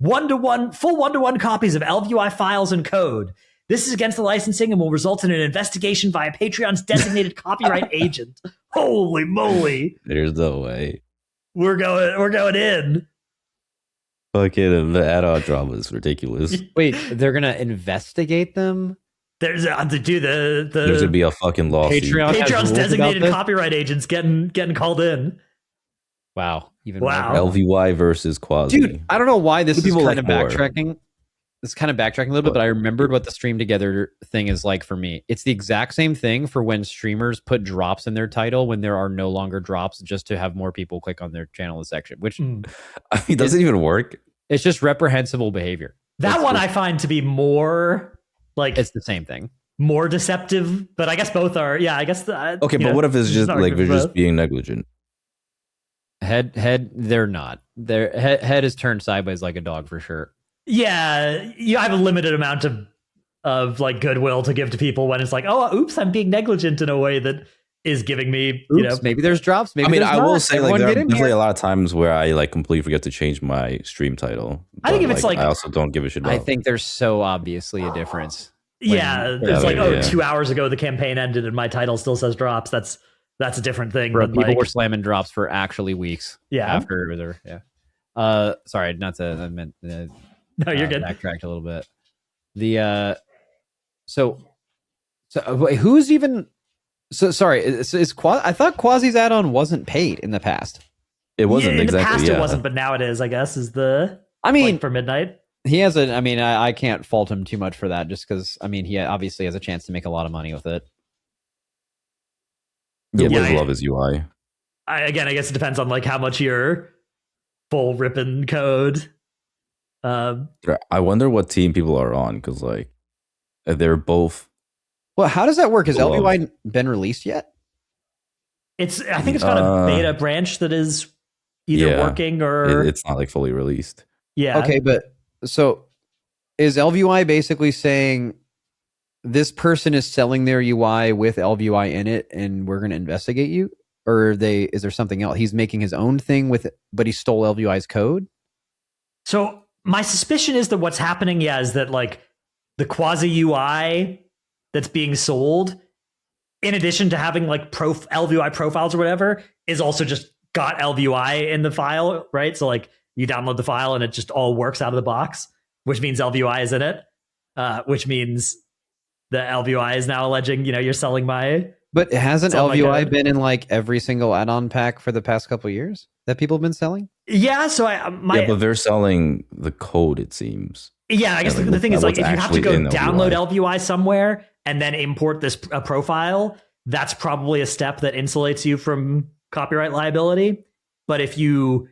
full one-to-one copies of LVUI files and code. This is against the licensing and will result in an investigation via Patreon's designated copyright agent. Holy moly. There's no way. We're going in. Fucking the add-on drama is ridiculous. Wait, they're gonna investigate them? There's there's gonna be a fucking lawsuit. Patreon's designated copyright agents getting called in. Wow. LVY versus Quasi. Dude, I don't know why this is kind of backtracking. This is kind of backtracking a little bit, but I remembered what the stream together thing is like for me. It's the exact same thing for when streamers put drops in their title when there are no longer drops, just to have more people click on their channel section, which doesn't even work. It's just reprehensible behavior. I find to be more like it's the same thing, more deceptive, but I guess both are. Yeah, I guess. Okay, but what if it's just like they're just being negligent? Head, they're not. Their head is turned sideways like a dog for sure. Yeah, you have a limited amount of like goodwill to give to people when it's like, oh, oops, I'm being negligent in a way that is giving me, maybe there's drops. Maybe I will say like there are definitely a lot of times where I like completely forget to change my stream title. I think if it's like I also don't give a shit about. I think there's so obviously a difference. It's like 2 hours ago the campaign ended and my title still says drops. That's a different thing. Bro, people were slamming drops for actually weeks. Yeah. After there. Sorry, not to. I meant. No, you're good. Backtracked a little bit. So wait, who's even? So sorry. Is I thought Quasi's add-on wasn't paid in the past. It wasn't in exactly. In the past, it wasn't, but now it is. I guess is the. I mean, for Midnight. He has a. I mean, I can't fault him too much for that, just because. I mean, he obviously has a chance to make a lot of money with it. Yeah, I love his UI. I guess it depends on like how much your full ripping code. I wonder what team people are on, because like they're both. Well, how does that work? Has LVY been released yet? I think it's got a beta branch that is either working or it's not like fully released. Yeah. Okay, but so is LVY basically saying this person is selling their UI with LVY in it, and we're going to investigate you? Or is there something else? He's making his own thing with it, but he stole LVY's code? So my suspicion is that what's happening, is that like the Quasi UI that's being sold, in addition to having like LVUI profiles or whatever, is also just got LVUI in the file, right? So like you download the file and it just all works out of the box, which means LVUI is in it, which means the LVUI is now alleging, you're selling my. But hasn't LVUI been in like every single add-on pack for the past couple of years that people have been selling? Yeah, so but they're selling the code, it seems. Yeah, I guess the thing is like if you have to go download LVUI somewhere and then import this profile, that's probably a step that insulates you from copyright liability. But if you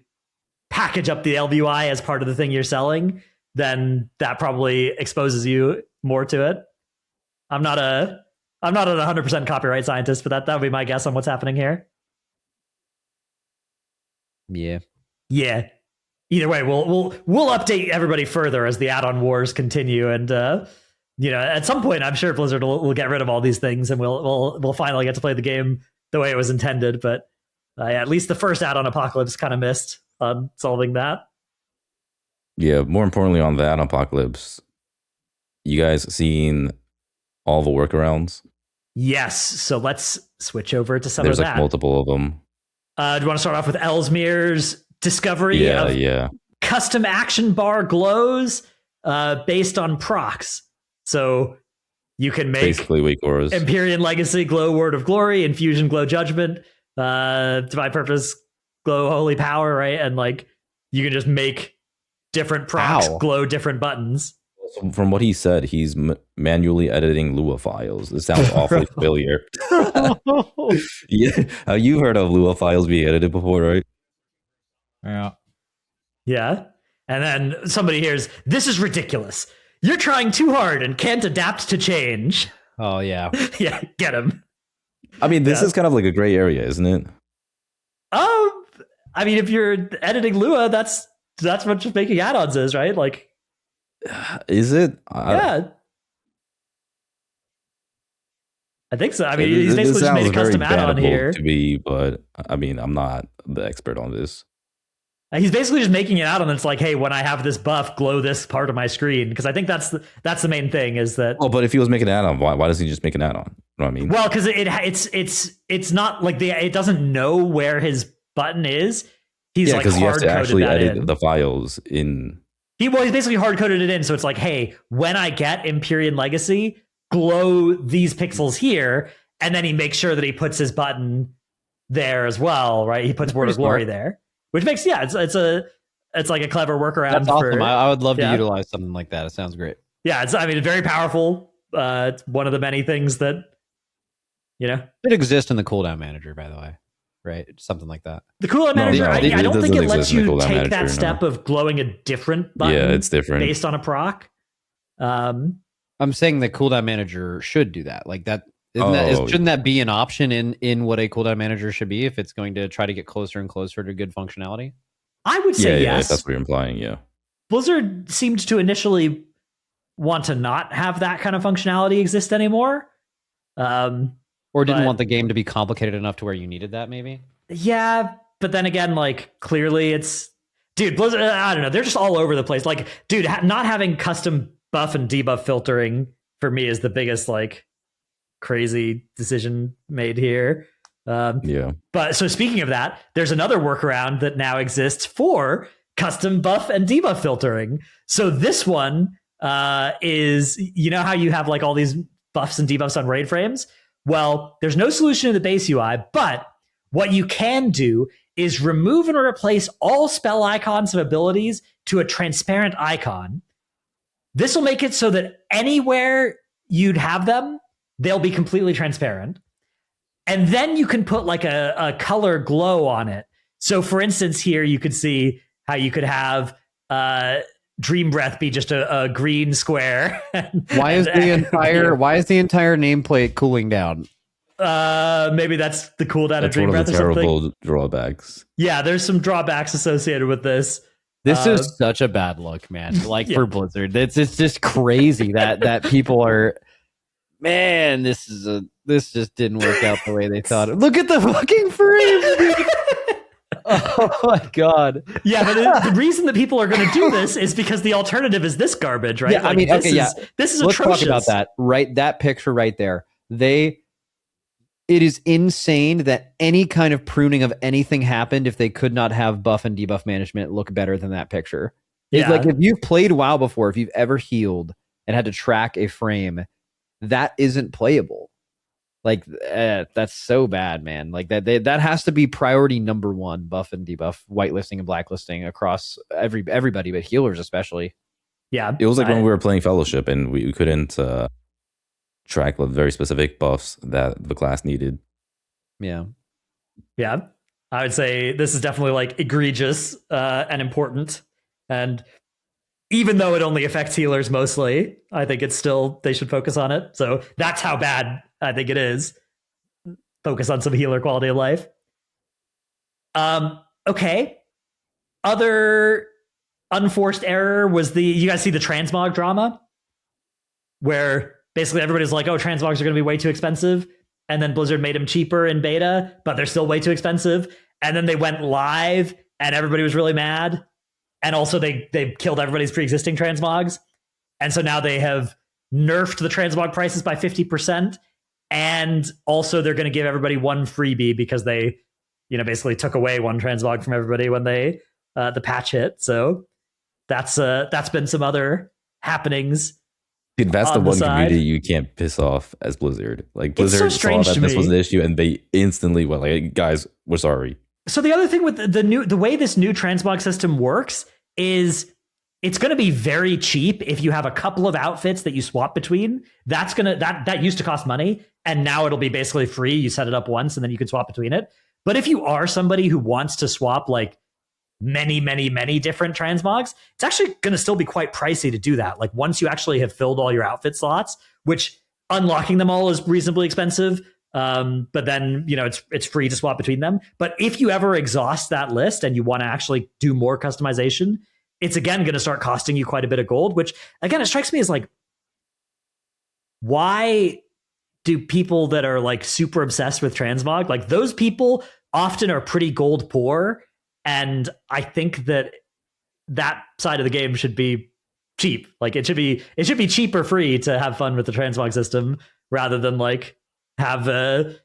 package up the LVUI as part of the thing you're selling, then that probably exposes you more to it. I'm not a 100% copyright scientist, but that would be my guess on what's happening here. Yeah. Either way, we'll update everybody further as the add-on wars continue, and at some point, I'm sure Blizzard will get rid of all these things, and we'll finally get to play the game the way it was intended. But at least the first add-on Apocalypse kind of missed on solving that. Yeah, more importantly, on that Apocalypse, you guys seen all the workarounds? Yes. So let's switch over to some There's of like that. multiple of them. Do you want to start off with Ellesmere's discovery of custom action bar glows based on procs? So you can make basically weak auras. Empyrean Legacy glow Word of Glory, Infusion glow Judgment, Divine Purpose glow Holy Power, right? And like you can just make different procs glow different buttons. From what he said, he's manually editing Lua files. This sounds awfully familiar. Yeah, you've heard of Lua files being edited before, right? Yeah. And then somebody hears, "This is ridiculous. You're trying too hard and can't adapt to change." Oh, yeah. Yeah, get him. I mean, this is kind of like a gray area, isn't it? I mean, if you're editing Lua, that's what just making add-ons is, right? Like, is it? Yeah. I think so. I mean, he's basically just made a custom add-on here. To be, but I mean, I'm not the expert on this. He's basically just making it out, and it's like, hey, when I have this buff, glow this part of my screen, because I think that's the main thing is that. Oh, but if he was making an add-on, why does he just make an add-on? You know what I mean? Well, because it's not like it doesn't know where his button is. He's like because you have to actually edit in. the files in. He's basically hard coded it in, so it's like, hey, when I get Empyrean Legacy, glow these pixels here, and then he makes sure that he puts his button there as well, right? He puts Word of Glory there. Which makes it's like a clever workround. That's awesome. I would love to utilize something like that. It sounds great. Yeah, it's very powerful. It's one of the many things that it exists in the cooldown manager, by the way, right? Something like that. The cooldown manager, I don't think it lets you take that step of glowing a different button. Yeah, it's different based on a proc. I'm saying the cooldown manager should do that. Like that. Shouldn't that be an option in what a cooldown manager should be if it's going to try to get closer and closer to good functionality? I would say yes. If that's what you're implying, yeah. Blizzard seemed to initially want to not have that kind of functionality exist anymore. Or didn't want the game to be complicated enough to where you needed that, maybe? Yeah, but then again, like, clearly it's... Dude, Blizzard, I don't know, they're just all over the place. Like, dude, not having custom buff and debuff filtering for me is the biggest, like, crazy decision made here. But so speaking of that, there's another workaround that now exists for custom buff and debuff filtering. So this one is, how you have like all these buffs and debuffs on raid frames? Well, there's no solution in the base UI, but what you can do is remove and replace all spell icons of abilities to a transparent icon. This will make it so that anywhere you'd have them, they'll be completely transparent. And then you can put like a color glow on it. So for instance, here you could see how you could have Dream Breath be just a green square. Why is the entire nameplate cooling down? Maybe that's the cooldown of Dream Breath or something. Terrible drawbacks. Yeah, there's some drawbacks associated with this. This is such a bad look, man. Like for Blizzard. It's just crazy that people are... Man, this just didn't work out the way they thought it. Look at the fucking frame. Oh my god. Yeah, but the reason that people are going to do this is because the alternative is this garbage, right? Yeah, like, I mean, this is atrocious. Let's talk about that. Right, that picture right there. It is insane that any kind of pruning of anything happened if they could not have buff and debuff management look better than that picture. Yeah. It's like if you've played WoW before, if you've ever healed and had to track a frame, that isn't playable. Like that's so bad, man. Like that has to be priority number one: buff and debuff, whitelisting and blacklisting across everybody, but healers especially. Yeah, it was like when we were playing Fellowship and we couldn't track the very specific buffs that the class needed. Yeah, I would say this is definitely like egregious and important, and even though it only affects healers mostly, I think it's still, they should focus on it. So that's how bad I think it is. Focus on some healer quality of life. Okay. Other unforced error was you guys see the transmog drama? Where basically everybody's like, oh, transmogs are going to be way too expensive. And then Blizzard made them cheaper in beta, but they're still way too expensive. And then they went live and everybody was really mad. And also they killed everybody's pre-existing transmogs. And so now they have nerfed the transmog prices by 50%, and also they're going to give everybody one freebie because they, basically took away one transmog from everybody when they the patch hit. So that's been some other happenings. Dude, that's the on one side. community you can't piss off as Blizzard. Like, It's so Blizzard strange saw to that this was me. an issue, and they instantly went like, "Guys, we're sorry." So the other thing with the way this new transmog system works is it's going to be very cheap if you have a couple of outfits that you swap between. That used to cost money, and now it'll be basically free. You set it up once, and then you can swap between it. But if you are somebody who wants to swap like many, many, many different transmogs, it's actually going to still be quite pricey to do that. Like once you actually have filled all your outfit slots, which unlocking them all is reasonably expensive. But then, it's free to swap between them. But if you ever exhaust that list and you want to actually do more customization, it's again going to start costing you quite a bit of gold, which again, it strikes me as like, why do people that are like super obsessed with transmog, like those people often are pretty gold poor. And I think that side of the game should be cheap. Like it should be cheap or free to have fun with the transmog system rather than like have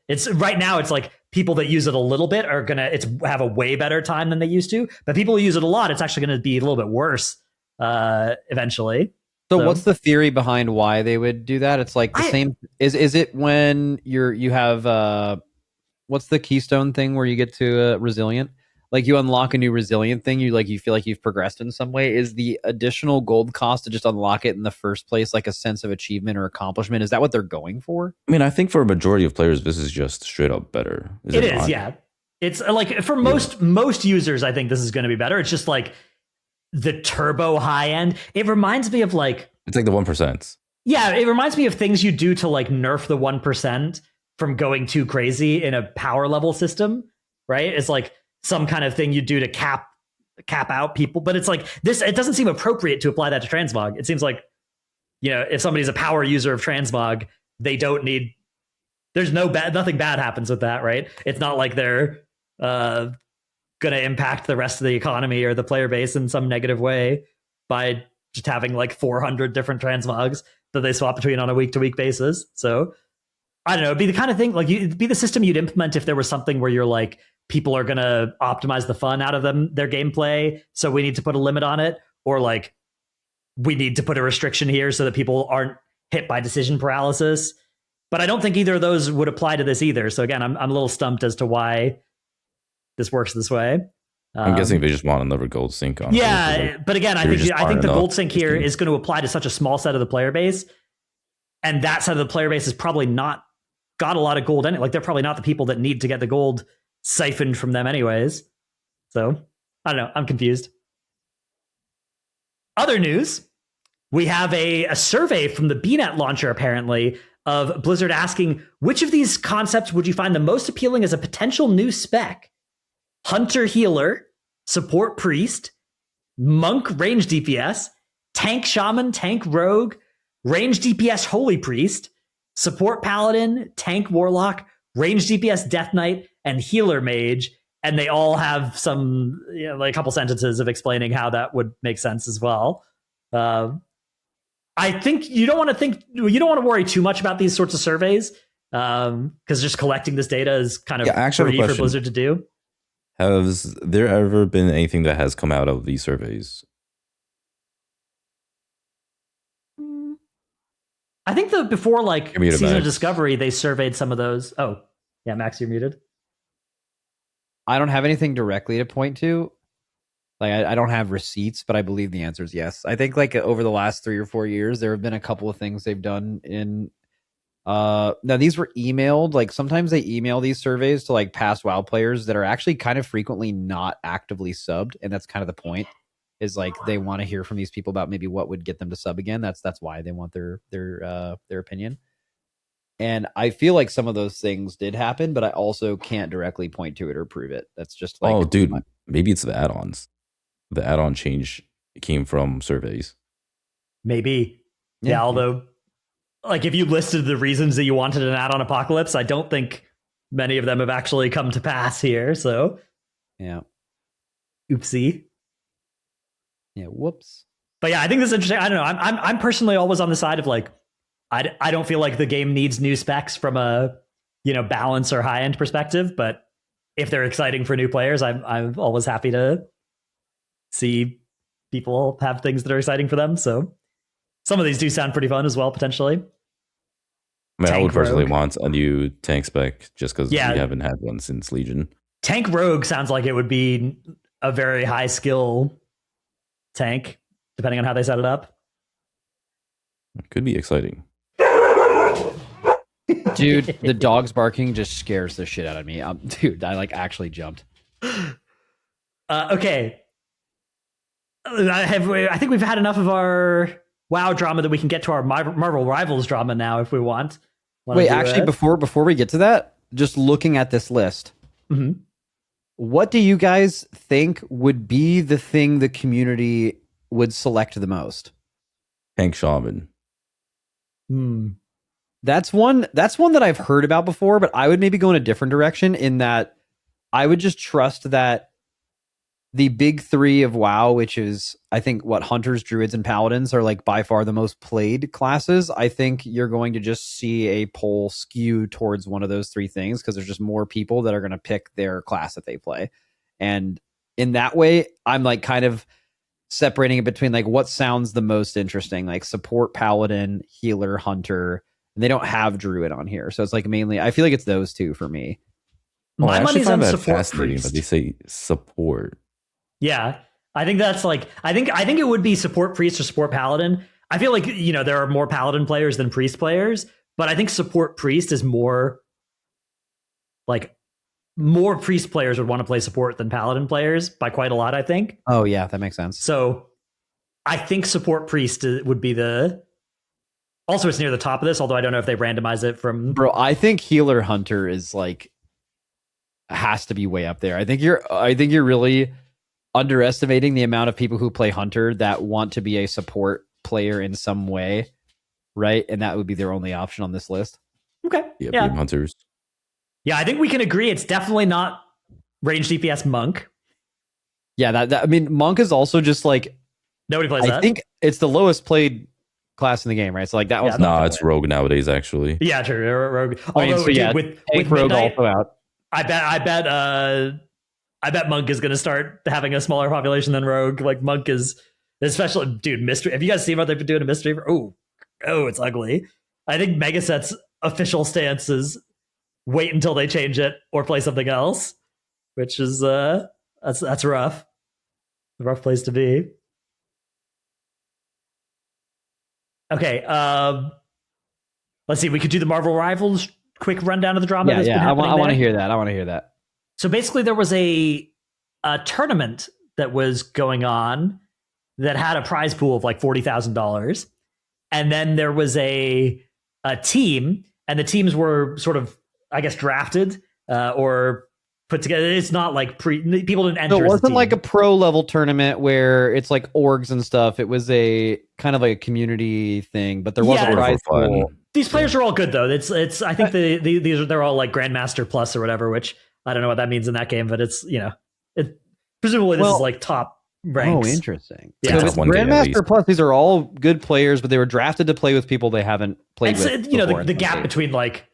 it's right now it's like people that use it a little bit are gonna have a way better time than they used to, but people who use it a lot, it's actually going to be a little bit worse eventually. So what's the theory behind why they would do that? It's like the same. Is it when you have what's the keystone thing where you get to resilient? Like you unlock a new resilient thing, you feel like you've progressed in some way. Is the additional gold cost to just unlock it in the first place like a sense of achievement or accomplishment? Is that what they're going for? I mean, I think for a majority of players, this is just straight up better. It is, yeah. It's like for most users, I think this is going to be better. It's just like the turbo high end. It reminds me of like it's like the 1%. Yeah, it reminds me of things you do to like nerf the 1% from going too crazy in a power level system, right? It's like some kind of thing you do to cap out people, but it's like this. It doesn't seem appropriate to apply that to transmog. It seems like, if somebody's a power user of transmog, they don't need. There's nothing bad happens with that, right? It's not like they're going to impact the rest of the economy or the player base in some negative way by just having like 400 different transmogs that they swap between on a week-to-week basis. So I don't know. It'd be the kind of thing like it'd be the system you'd implement if there was something where you're like, people are going to optimize the fun out of their gameplay, so we need to put a limit on it, or like we need to put a restriction here so that people aren't hit by decision paralysis. But I don't think either of those would apply to this either. So again, I'm a little stumped as to why this works this way. I'm guessing they just want another gold sync on. Yeah, but again, I think the gold sync here is going to apply to such a small set of the player base, and that set of the player base is probably not got a lot of gold in it. Like they're probably not the people that need to get the gold siphoned from them anyways. So I don't know. I'm confused. Other news, we have a survey from the BNet launcher, apparently, of Blizzard asking, which of these concepts would you find the most appealing as a potential new spec? Hunter Healer, Support Priest, Monk Range DPS, Tank Shaman, Tank Rogue, Range DPS Holy Priest, Support Paladin, Tank Warlock, Range DPS Death Knight, and Healer Mage, and they all have some, like a couple sentences of explaining how that would make sense as well. I think you don't want to worry too much about these sorts of surveys, because just collecting this data is kind of free for Blizzard to do. Has there ever been anything that has come out of these surveys? I think before like Season Max. of Discovery, they surveyed some of those. Oh, yeah, Max, you're muted. I don't have anything directly to point to. Like I don't have receipts, but I believe the answer is yes. I think like over the last 3 or 4 years, there have been a couple of things they've done in. Now these were emailed. Like sometimes they email these surveys to like past WoW players that are actually kind of frequently not actively subbed, and that's kind of the point. Is like they want to hear from these people about maybe what would get them to sub again. That's why they want their opinion. And I feel like some of those things did happen, but I also can't directly point to it or prove it. That's just like, oh, dude, maybe it's the add-ons. The add-on change came from surveys. Maybe. Yeah, although, like, if you listed the reasons that you wanted an add-on apocalypse, I don't think many of them have actually come to pass here. So, yeah. Oopsie. Yeah, whoops. But yeah, I think this is interesting. I don't know. I'm personally always on the side of like, I don't feel like the game needs new specs from a balance or high end perspective, but if they're exciting for new players, I'm always happy to see people have things that are exciting for them. So some of these do sound pretty fun as well, potentially. I mean, I would Tank personally Rogue. want a new tank spec just because Yeah. we haven't had one since Legion. Tank Rogue sounds like it would be a very high skill tank, depending on how they set it up. It could be exciting. Dude, the dog's barking just scares the shit out of me. Dude, I like actually jumped. Okay. I think we've had enough of our WoW drama that we can get to our Marvel Rivals drama now if we want. Wait, actually, before we get to that, just looking at this list, Mhm. what do you guys think would be the thing the community would select the most? Tank Shaman. That's one that I've heard about before, but I would maybe go in a different direction in that I would just trust that the big three of WoW, which is, I think, what Hunters, Druids, and Paladins are like by far the most played classes. I think you're going to just see a poll skew towards one of those three things because there's just more people that are going to pick their class that they play. And in that way, I'm like kind of separating it between like what sounds the most interesting, like support, Paladin, healer, Hunter. And they don't have Druid on here. So it's like mainly, I feel like it's those two for me. My I actually money's on find that support fascinating, priest. but they say support. Yeah, I think that's like I think it would be support priest or support paladin. I feel like there are more paladin players than priest players, but I think support priest is more like more priest players would want to play support than paladin players by quite a lot, I think. Oh yeah, that makes sense. So I think support priest would be also it's near the top of this, although I don't know if they randomize it from Bro, I think healer Hunter is like has to be way up there. I think you're really underestimating the amount of people who play Hunter that want to be a support player in some way, right? And that would be their only option on this list. Okay. Yeah, Beam Hunters. Yeah, I think we can agree it's definitely not ranged DPS monk. Yeah, that I mean, monk is also just like Nobody plays that. I think it's the lowest played class in the game, right? So like that was No, it's Rogue nowadays, actually. Yeah, true. Rogue. I mean, Although, so yeah, with Rogue Midnight, also out. I bet Monk is going to start having a smaller population than Rogue. Like Monk is, especially, dude, Mystery. Have you guys seen what they've been doing to Mystery? Oh, it's ugly. I think Megaset's official stance is wait until they change it or play something else, which is that's rough. A rough place to be. Okay, let's see. We could do the Marvel Rivals quick rundown of the drama. Yeah, I want to hear that. So basically, there was a tournament that was going on that had a prize pool of like $40,000, and then there was a team, and the teams were sort of, I guess, drafted or put together. It's not like people didn't enter. So it wasn't like a pro level tournament where it's like orgs and stuff. It was a kind of like a community thing, but there was a prize pool. These players are all good though. It's I think they're all like Grandmaster Plus or whatever, which I don't know what that means in that game, but it's presumably this is like top ranks. Oh, interesting. Yeah. So it's Grandmaster Plus, these are all good players, but they were drafted to play with people they haven't played with. The gap between like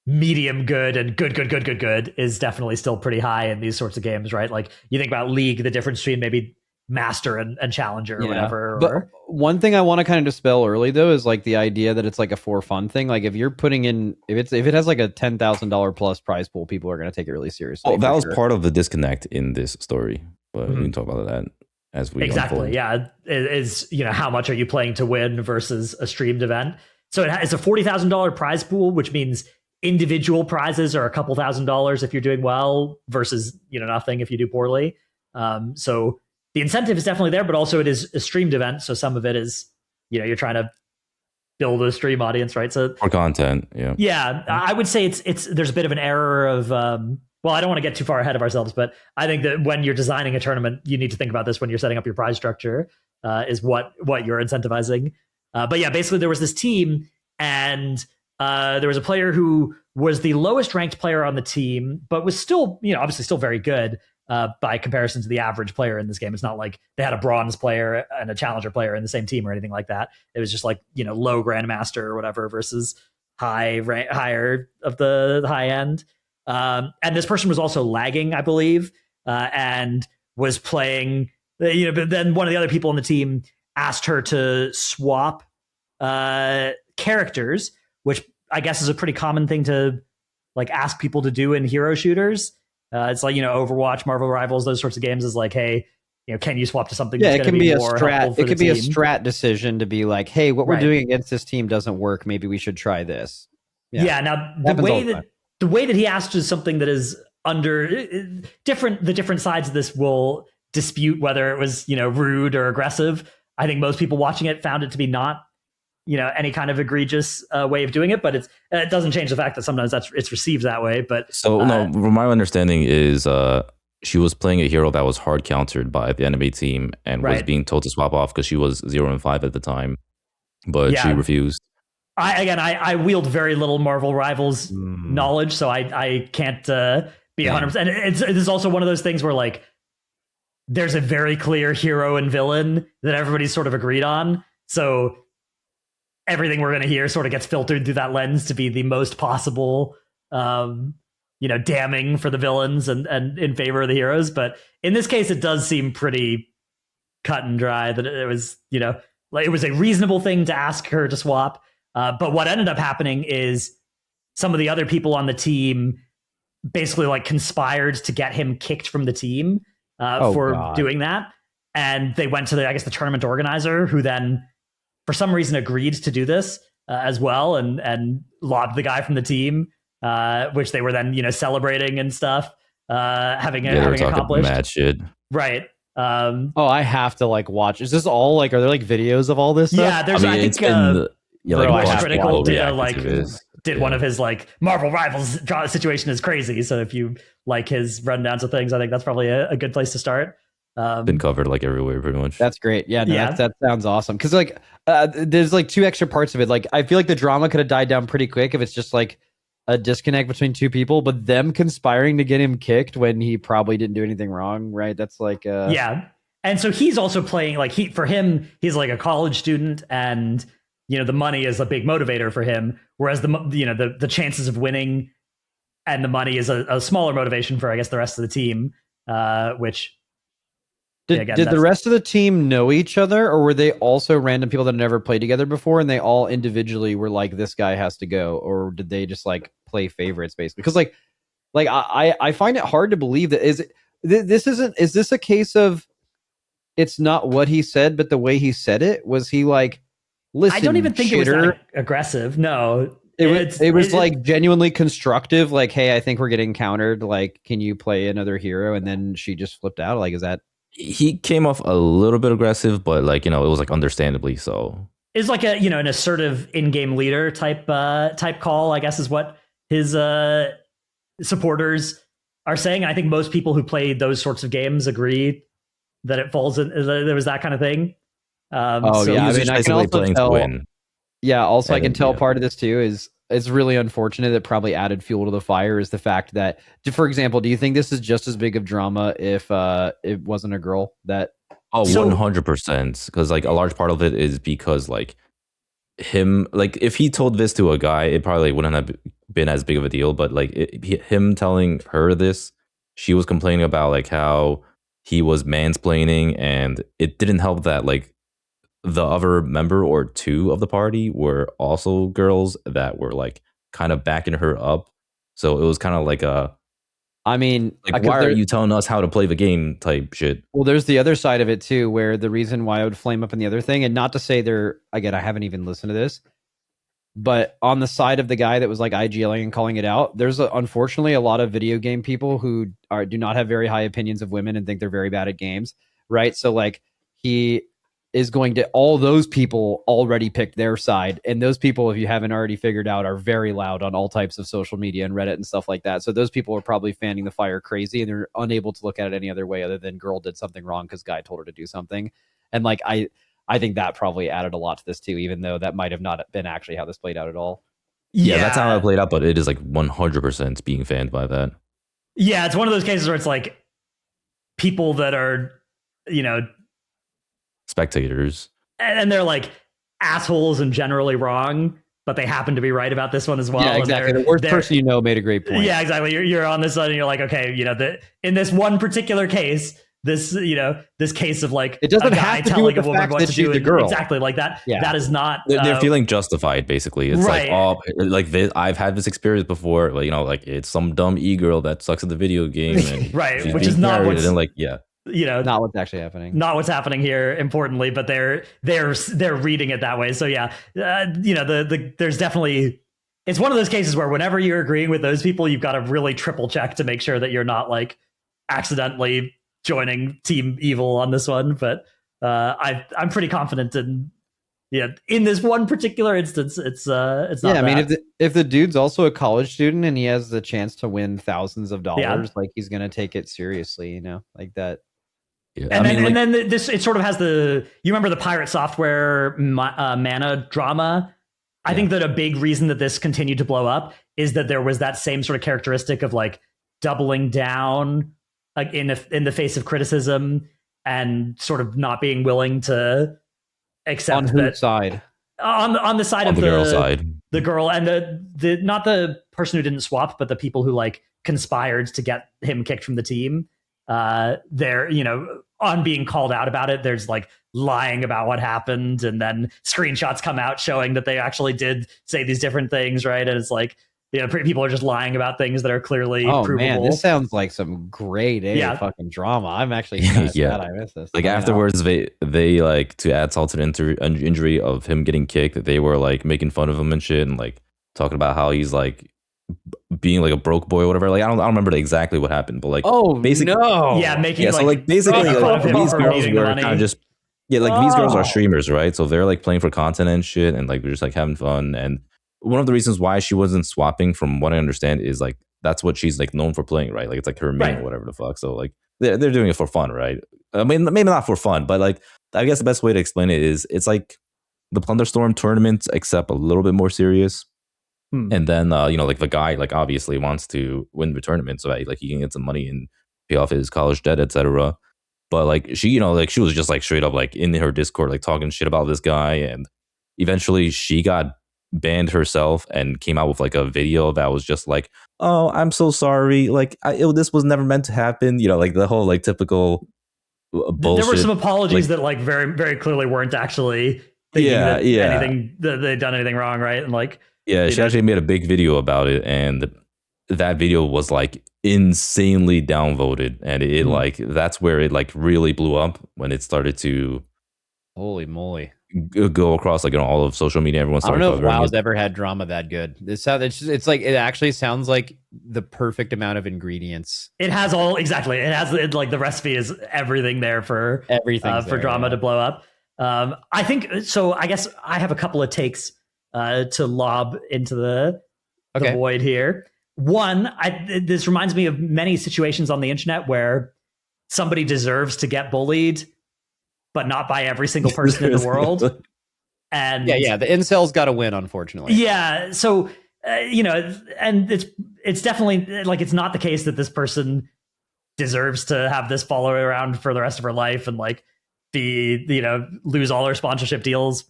medium good and good is definitely still pretty high in these sorts of games, right? Like you think about League, the difference between maybe Master and Challenger or whatever. But one thing I want to kind of dispel early though is like the idea that it's like a for fun thing. Like if you're putting in, if it has like a $10,000 plus prize pool, people are going to take it really seriously. Oh, that was part of the disconnect in this story, but we can talk about that as we unfold. Yeah, it is how much are you playing to win versus a streamed event? So it's a $40,000 prize pool, which means individual prizes are a couple $1,000s if you're doing well versus nothing if you do poorly. So the incentive is definitely there, but also it is a streamed event, so some of it is you're trying to build a stream audience, right? So for content, yeah. I would say it's there's a bit of an error of well, I don't want to get too far ahead of ourselves, but I think that when you're designing a tournament, you need to think about this when you're setting up your prize structure. Is what you're incentivizing. But yeah, basically there was this team, and there was a player who was the lowest ranked player on the team, but was still obviously still very good. by comparison to the average player in this game. It's not like they had a bronze player and a challenger player in the same team or anything like that. It was just like, low grandmaster or whatever versus higher of the high end. And this person was also lagging, I believe, and was playing, but then one of the other people on the team asked her to swap characters, which I guess is a pretty common thing to like ask people to do in hero shooters. It's like, Overwatch, Marvel Rivals, those sorts of games is like, hey, can you swap to something? Yeah, that's it can be a more strat. It could be a team? strat decision to be like, hey, what we're doing against this team doesn't work. Maybe we should try this. Yeah. Now the way that he asked is something that is under different. The different sides of this will dispute whether it was rude or aggressive. I think most people watching it found it to be not any kind of egregious way of doing it, but it doesn't change the fact that sometimes it's received that way. But no, from my understanding is she was playing a hero that was hard countered by the enemy team and was being told to swap off because she was 0-5 at the time, but she refused. I wield very little Marvel Rivals knowledge, so I can't be 100%. And it is also one of those things where like there's a very clear hero and villain that everybody's sort of agreed on, so everything we're going to hear sort of gets filtered through that lens to be the most possible, damning for the villains and in favor of the heroes. But in this case, it does seem pretty cut and dry that it was, like it was a reasonable thing to ask her to swap. But what ended up happening is some of the other people on the team basically like conspired to get him kicked from the team for doing that. And they went to the tournament organizer, who then for some reason agreed to do this as well, and lobbed the guy from the team, which they were then celebrating and stuff, having accomplished. Mad shit. Right. I have to like watch. Is this all like? Are there like videos of all this stuff? Yeah, there's. I think Critical did one of his like Marvel Rivals situation is crazy. So if you like his rundowns of things, I think that's probably a good place to start. Been covered like everywhere pretty much. That's great. Yeah, that sounds awesome. Because like there's like two extra parts of it. Like I feel like the drama could have died down pretty quick if it's just like a disconnect between two people, but them conspiring to get him kicked when he probably didn't do anything wrong, right? That's like and so he's also playing like for him he's like a college student, and the money is a big motivator for him, whereas the chances of winning and the money is a smaller motivation for I guess the rest of the team, which Did the rest of the team know each other, or were they also random people that had never played together before, and they all individually were like, this guy has to go? Or did they just like play favorites basically? Because like I find it hard to believe that is this a case of it's not what he said, but the way he said it? Was he like, listen, I don't even think shitter. It was that aggressive. No. It was like genuinely constructive, like, hey, I think we're getting countered, like, can you play another hero? And then she just flipped out. Like, is that... He came off a little bit aggressive, but like, it was like understandably so. It's like an assertive in-game leader type call, I guess, is what his supporters are saying. And I think most people who play those sorts of games agree that it falls in, there was that kind of thing. I mean, I can also playing to win. Yeah, also I can tell part of this too is it's really unfortunate that probably added fuel to the fire is the fact that, for example, do you think this is just as big of drama if it wasn't a girl that... 100%, because like a large part of it is because like him, like if he told this to a guy, it probably wouldn't have been as big of a deal, but like him telling her this, she was complaining about like how he was mansplaining, and it didn't help that like the other member or two of the party were also girls that were like kind of backing her up. So it was kind of like I mean, like, why are you telling us how to play the game type shit? Well, there's the other side of it too, where the reason why I would flame up in the other thing, and not to say I haven't even listened to this, but on the side of the guy that was like IGLing and calling it out, there's unfortunately a lot of video game people who do not have very high opinions of women and think they're very bad at games, right? So like he is going to, all those people already picked their side, and those people, if you haven't already figured out, are very loud on all types of social media and Reddit and stuff like that. So those people are probably fanning the fire crazy, and they're unable to look at it any other way other than girl did something wrong because guy told her to do something. And like I think that probably added a lot to this too, even though that might have not been actually how this played out at all. Yeah, that's how it played out, but it is like 100% being fanned by that. Yeah, it's one of those cases where it's like people that are, you know, spectators, and they're like assholes and generally wrong, but they happen to be right about this one as well. Yeah, exactly. The worst person you know made a great point. Yeah, exactly. You're on this one and you're like, okay, you know, in this one particular case, this, you know, this case of like it doesn't a guy have to telling do a with woman the fact what that to she's do. the girl. Exactly, like that. Yeah. That is not. They're feeling justified. Basically, it's right. like, oh, like this, I've had this experience before. Like, you know, like it's some dumb e-girl that sucks at the video game, and right, which is not what's, and like, yeah, you know, not what's actually happening. Not what's happening here, importantly, but they're reading it that way. So yeah, you know, there's definitely, it's one of those cases where whenever you're agreeing with those people, you've got to really triple check to make sure that you're not like accidentally joining Team Evil on this one. But I'm pretty confident in this one particular instance, it's not. Yeah, I bad. mean, if the dude's also a college student and he has the chance to win thousands of dollars, like he's gonna take it seriously, you know, like that. Yeah. And then this, it sort of has you remember the Pirate Software mana drama. I think that a big reason that this continued to blow up is that there was that same sort of characteristic of like doubling down in the face of criticism and sort of not being willing to accept on whose side? On the side on of the girl side, the girl, and the not the person who didn't swap, but the people who like conspired to get him kicked from the team. They're, you know, on being called out about it, there's like lying about what happened, and then screenshots come out showing that they actually did say these different things, right? And it's like, you know, people are just lying about things that are clearly provable. Man, this sounds like some grade A fucking drama. I'm actually glad I missed this. Like afterwards, they like, to add salt to the injury of him getting kicked, they were like making fun of him and shit, and like talking about how he's like being like a broke boy or whatever. Like I don't remember exactly what happened, but like basically, making so like basically like, these girls were kind of just these girls are streamers, right? So they're like playing for content and shit, and like we're just like having fun. And one of the reasons why she wasn't swapping, from what I understand, is like that's what she's like known for playing, right? Like it's like her main or whatever the fuck. So like they're doing it for fun, right? I mean, maybe not for fun, but like I guess the best way to explain it is it's like the Plunderstorm tournament, except a little bit more serious. And then you know, like the guy like obviously wants to win the tournament so that like he can get some money and pay off his college debt, etc. But like she, you know, like she was just like straight up like in her Discord like talking shit about this guy, and eventually she got banned herself and came out with like a video that was just like, oh, I'm so sorry, like this was never meant to happen, you know, like the whole like typical bullshit. There were some apologies that like very, very clearly weren't actually thinking that anything that they'd done anything wrong, right? And like she actually made a big video about it, and that video was like insanely downvoted, and it like that's where it like really blew up when it started to holy moly go across like, you know, all of social media. Everyone started. I don't know if WoW's ever had drama that good. It's like it actually sounds like the perfect amount of ingredients. It has all exactly. It has like the recipe is everything there for everything for drama to blow up. I think so. I guess I have a couple of takes to lob into the void here. One, this reminds me of many situations on the internet where somebody deserves to get bullied, but not by every single person in the world. And the incels got to win, unfortunately. Yeah, so you know, and it's definitely like it's not the case that this person deserves to have this follow around for the rest of her life and like lose all her sponsorship deals.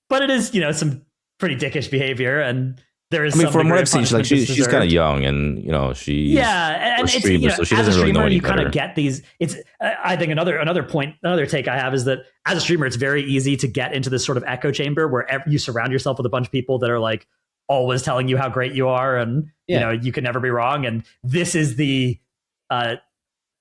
But it is, you know, some pretty dickish behavior, and there is. I mean, from what I've seen, she's kind of young, and you know, and it's, you know, so she as doesn't a streamer, really know any you kind better. of get these. It's I think another take I have is that as a streamer, it's very easy to get into this sort of echo chamber where you surround yourself with a bunch of people that are like always telling you how great you are, and you know you can never be wrong. And this is the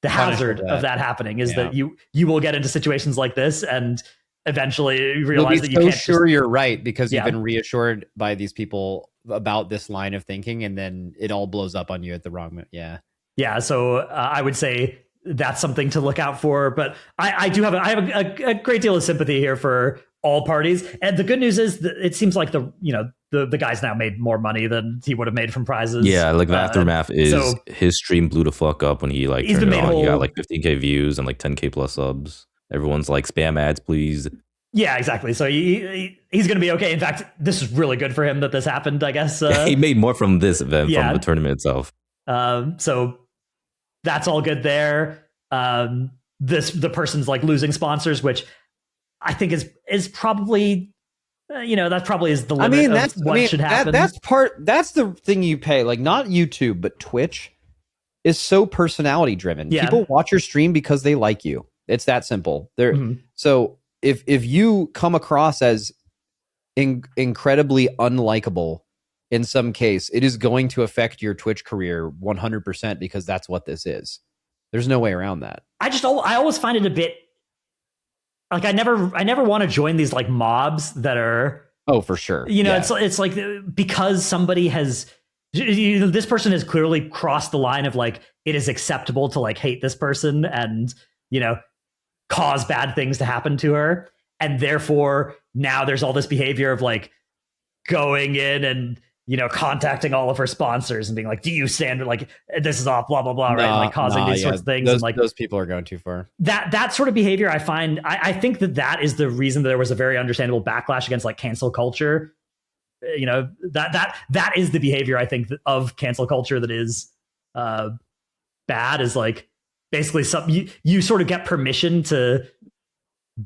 hazard of that happening is that you will get into situations like this and eventually realize that you can't. Sure, you're right because you've been reassured by these people about this line of thinking, and then it all blows up on you at the wrong moment. Yeah. So I would say that's something to look out for. But I have a great deal of sympathy here for all parties. And the good news is that it seems like the guy's now made more money than he would have made from prizes. Yeah, like the aftermath is his stream blew the fuck up when he like turned it on. He got like 15K views and like 10K plus subs. Everyone's like, spam ads, please. Yeah, exactly. So he's going to be okay. In fact, this is really good for him that this happened, I guess. He made more from this than from the tournament itself. So that's all good there. the person's like losing sponsors, which I think is probably that probably is the limit of what should happen. That's the thing you pay, like not YouTube, but Twitch is so personality driven. Yeah. People watch your stream because they like you. It's that simple. So if you come across as incredibly unlikable in some case, it is going to affect your Twitch career 100% because that's what this is. There's no way around that. I always find it a bit like I never want to join these like mobs that are for sure. It's like because somebody has this person has clearly crossed the line of like it is acceptable to like hate this person and cause bad things to happen to her, and therefore now there's all this behavior of like going in and contacting all of her sponsors and being like, do you stand like this is off, blah blah blah, right? And like causing these sorts of things. Those, and like those people are going too far. That sort of behavior, I find, I think that is the reason that there was a very understandable backlash against like cancel culture. That is the behavior I think of cancel culture that is bad, is like basically you sort of get permission to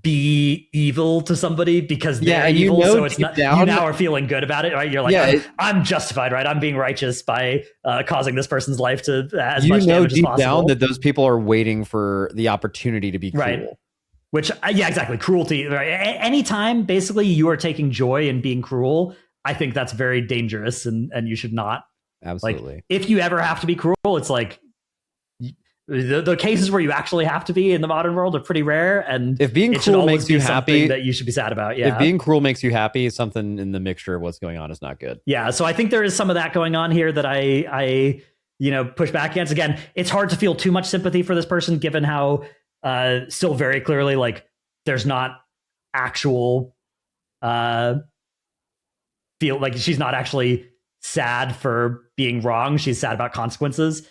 be evil to somebody because they're evil, so it's not you now are feeling good about it, right? You're like, I'm justified, right? I'm being righteous by causing this person's life to as much damage as possible. Deep down that those people are waiting for the opportunity to be cruel. Right. Which exactly, cruelty, right? Anytime basically you are taking joy in being cruel, I think that's very dangerous and you should not. Absolutely. Like, if you ever have to be cruel, it's like the cases where you actually have to be in the modern world are pretty rare, and if being cruel makes you happy, that you should be sad about. If being cruel makes you happy, something in the mixture of what's going on is not good. Yeah, so I think there is some of that going on here that I push back against. Again, it's hard to feel too much sympathy for this person given how still very clearly like there's not actual feel like she's not actually sad for being wrong. She's sad about consequences,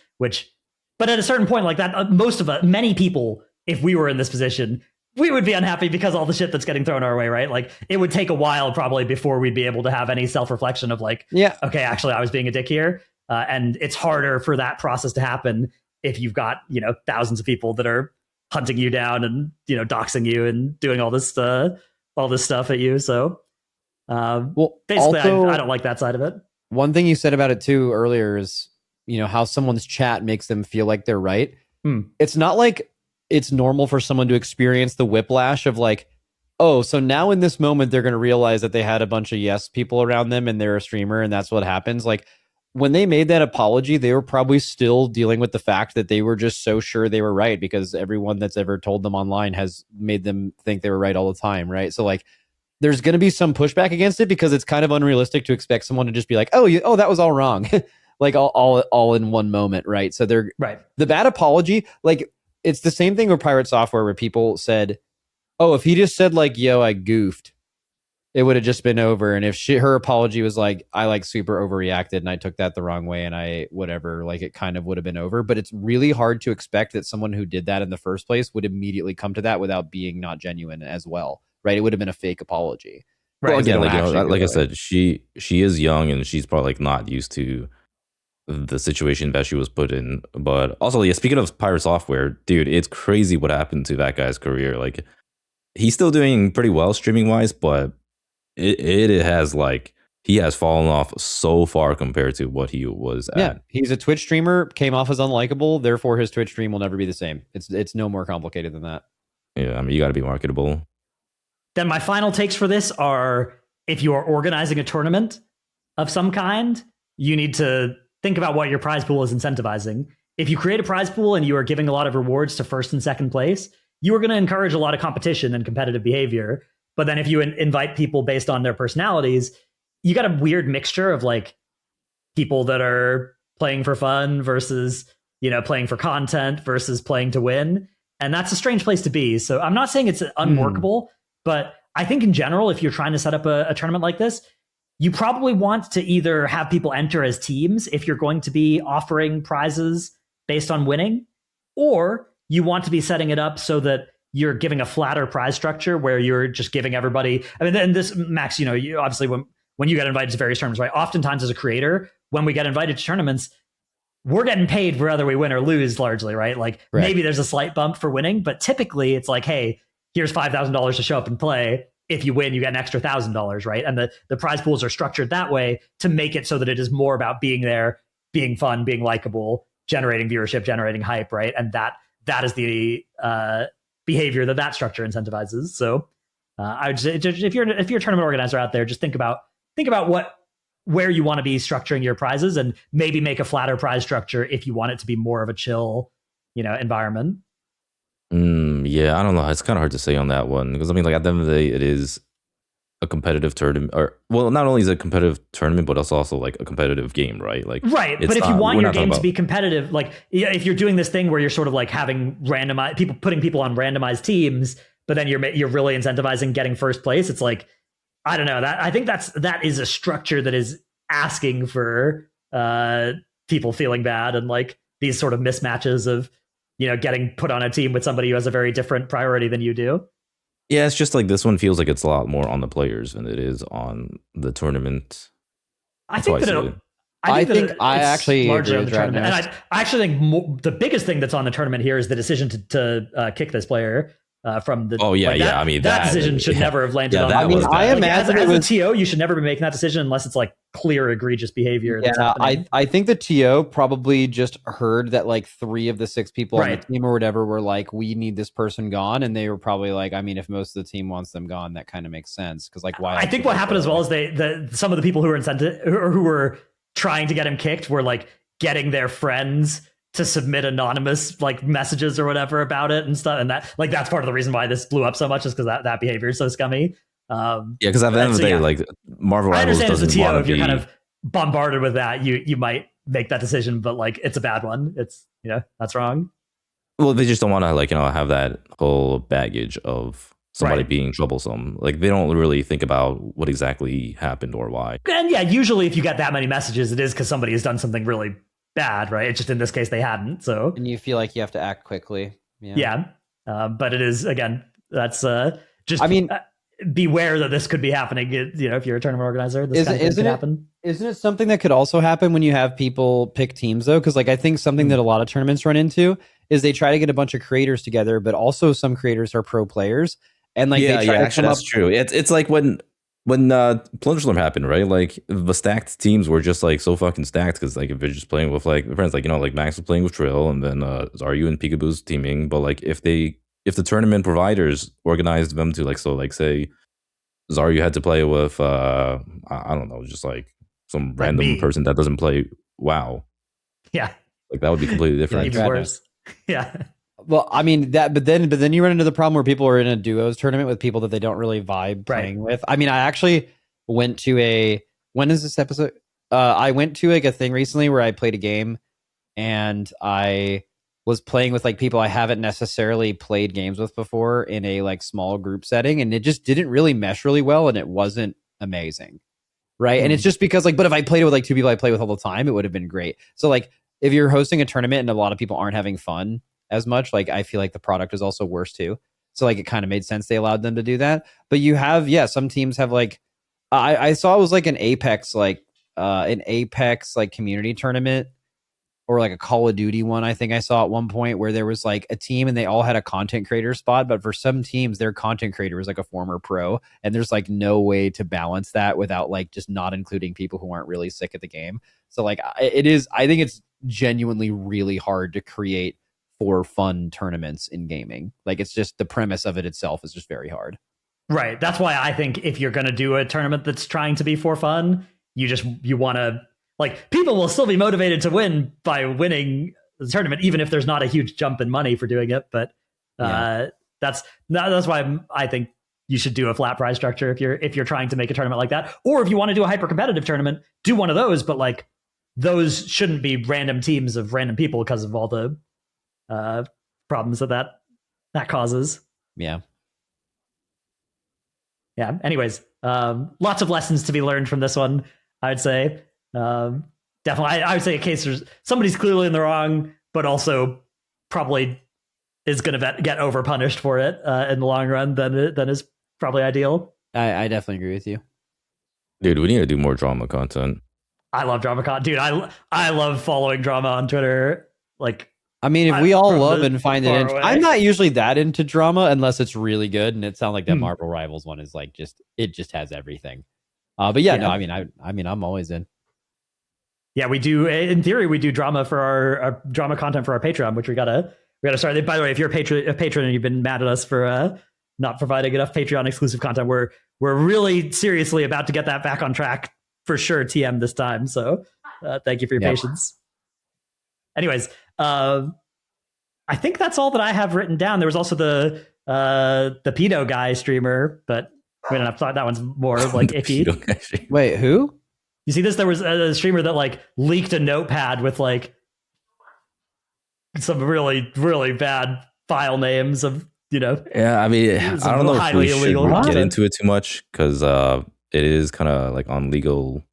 but at a certain point like that, many people, if we were in this position, we would be unhappy because all the shit that's getting thrown our way, right? Like it would take a while probably before we'd be able to have any self-reflection of like, okay, actually I was being a dick here. And it's harder for that process to happen if you've got, thousands of people that are hunting you down and, doxing you and doing all this stuff at you. So basically also, I don't like that side of it. One thing you said about it too earlier is, how someone's chat makes them feel like they're right. It's not like it's normal for someone to experience the whiplash of like, oh, so now in this moment, they're going to realize that they had a bunch of yes people around them and they're a streamer and that's what happens. Like when they made that apology, they were probably still dealing with the fact that they were just so sure they were right because everyone that's ever told them online has made them think they were right all the time. Right. So like, there's going to be some pushback against it because it's kind of unrealistic to expect someone to just be like, oh, that was all wrong. Like all in one moment, right? So they're right. The bad apology, like it's the same thing with Pirate Software where people said, "Oh, if he just said like, yo, I goofed," it would have just been over. And if her apology was like, "I like super overreacted and I took that the wrong way and I whatever," like it kind of would have been over. But it's really hard to expect that someone who did that in the first place would immediately come to that without being not genuine as well, right? It would have been a fake apology. Right. Well, again, like I said, she is young and she's probably like not used to the situation that she was put in. But also, speaking of Pirate Software, dude, it's crazy what happened to that guy's career. Like he's still doing pretty well streaming wise, but it has like he has fallen off so far compared to what he was at. Yeah, he's a Twitch streamer, came off as unlikable, therefore his Twitch stream will never be the same. It's no more complicated than that. Yeah, I mean, you got to be marketable. Then my final takes for this are, if you are organizing a tournament of some kind, you need to think about what your prize pool is incentivizing. If you create a prize pool and you are giving a lot of rewards to first and second place, you are going to encourage a lot of competition and competitive behavior. But then if you invite people based on their personalities, you got a weird mixture of like people that are playing for fun versus, playing for content versus playing to win. And that's a strange place to be. So I'm not saying it's unworkable, but I think in general, if you're trying to set up a tournament like this, you probably want to either have people enter as teams if you're going to be offering prizes based on winning, or you want to be setting it up so that you're giving a flatter prize structure where you're just giving everybody. I mean, and this, Max, you obviously when you get invited to various tournaments, right? Oftentimes as a creator, when we get invited to tournaments, we're getting paid for whether we win or lose largely, right? Like maybe there's a slight bump for winning, but typically it's like, hey, here's $5,000 to show up and play. If you win, you get an extra $1,000, right? And the prize pools are structured that way to make it so that it is more about being there, being fun, being likable, generating viewership, generating hype, right? And that is the behavior that structure incentivizes. So I would say, if you're a tournament organizer out there, just think about where you want to be structuring your prizes, and maybe make a flatter prize structure if you want it to be more of a chill, environment. Yeah, I don't know. It's kind of hard to say on that one, because I mean, like, at the end of the day, it is a competitive tournament, or well, not only is it a competitive tournament, but it's also like a competitive game, right? Like, right. But if you want your game to be competitive, like if you're doing this thing where you're sort of like having putting people on randomized teams, but then you're really incentivizing getting first place, it's like, I don't know. I think that is a structure that is asking for people feeling bad, and like these sort of mismatches of getting put on a team with somebody who has a very different priority than you do. Yeah, it's just like this one feels like it's a lot more on the players than it is on the tournament. I think I actually largely agree on the with tournament, Dratnos. and I actually think the biggest thing that's on the tournament here is the decision to kick this player from the. Oh yeah, I mean that decision should never have landed on. I mean, I imagine as a TO, you should never be making that decision unless it's like clear, egregious behavior. Yeah, I think the TO probably just heard that like 3 of the 6 people on the team or whatever were like, we need this person gone, and they were probably like, I mean, if most of the team wants them gone, that kind of makes sense, because like why? I think what happened as well is some of the people who were who were trying to get him kicked were like getting their friends to submit anonymous like messages or whatever about it and stuff, and that's part of the reason why this blew up so much, is because that behavior is so scummy. Yeah, because at the end of the day, like Marvel Rivals doesn't want to be. I understand as a TO, if you're kind of bombarded with that, you might make that decision, but like it's a bad one. It's that's wrong. Well, they just don't want to have that whole baggage of somebody being troublesome. Like they don't really think about what exactly happened or why. And yeah, usually if you get that many messages, it is because somebody has done something really bad, right? It's just in this case they hadn't. So and you feel like you have to act quickly. Yeah. But it is, again, that's just. I mean, beware that this could be happening. If you're a tournament organizer, this kind of thing could happen. Isn't it something that could also happen when you have people pick teams, though? Because like I think something that a lot of tournaments run into is they try to get a bunch of creators together, but also some creators are pro players, and like actually that's true. It's like when Plunge Storm happened, right? Like the stacked teams were just like so fucking stacked, because like if they're just playing with like friends, like like Max was playing with Trill, and then Zaryu and Peekaboo's teaming, but like if the tournament providers organized them to say Zaryu had to play with I don't know, just like some random person that doesn't play WoW. Yeah. Like that would be completely different. Even worse. Yeah. Well, I mean but then you run into the problem where people are in a duos tournament with people that they don't really vibe playing with. I mean, I actually went to when is this episode? I went to like a thing recently where I played a game, and I was playing with like people I haven't necessarily played games with before in a like small group setting, and it just didn't really mesh really well, and it wasn't amazing. Right. And it's just because but if I played it with like 2 people I play with all the time, it would have been great. So like if you're hosting a tournament and a lot of people aren't having fun as much, like I feel like the product is also worse too. So like it kind of made sense they allowed them to do that. But you have, some teams have like I saw it was like an Apex community tournament, or like a Call of Duty one, I think I saw at one point, where there was like a team and they all had a content creator spot, but for some teams their content creator was like a former pro, and there's like no way to balance that without like just not including people who aren't really sick at the game. So like I think it's genuinely really hard to create for fun tournaments in gaming. Like it's just the premise of it itself is just very hard. Right. That's why I think if you're going to do a tournament that's trying to be for fun, you want to, like, people will still be motivated to win by winning the tournament, even if there's not a huge jump in money for doing it. But that's why I think you should do a flat prize structure if you're trying to make a tournament like that. Or if you want to do a hyper competitive tournament, do one of those. But like those shouldn't be random teams of random people because of all the problems that causes. Yeah. Yeah. Anyways, lots of lessons to be learned from this one, I'd say. Definitely, I would say a case where somebody's clearly in the wrong, but also probably is going to get over punished for it in the long run. Then is probably ideal. I definitely agree with you, dude. We need to do more drama content. I love DramaCon, dude. I love following drama on Twitter. Like, I mean, if we all from love the and find it, far away. I'm not usually that into drama unless it's really good, and it sounds like that Marvel Rivals one is like it just has everything. But yeah, no, I mean, I'm always in. Yeah, we do. In theory, we do drama for our drama content for our Patreon, which we gotta start. By the way, if you're a patron and you've been mad at us for not providing enough Patreon exclusive content, we're really seriously about to get that back on track for sure. TM this time. So thank you for your patience. Anyways, I think that's all that I have written down. There was also the pedo guy streamer, but we don't have to talk. That one's more like icky. Wait, who? You see this? There was a streamer that like leaked a notepad with like some really, really bad file names of, Yeah, I mean, I don't know if we should get into it too much because it is kind of like on legal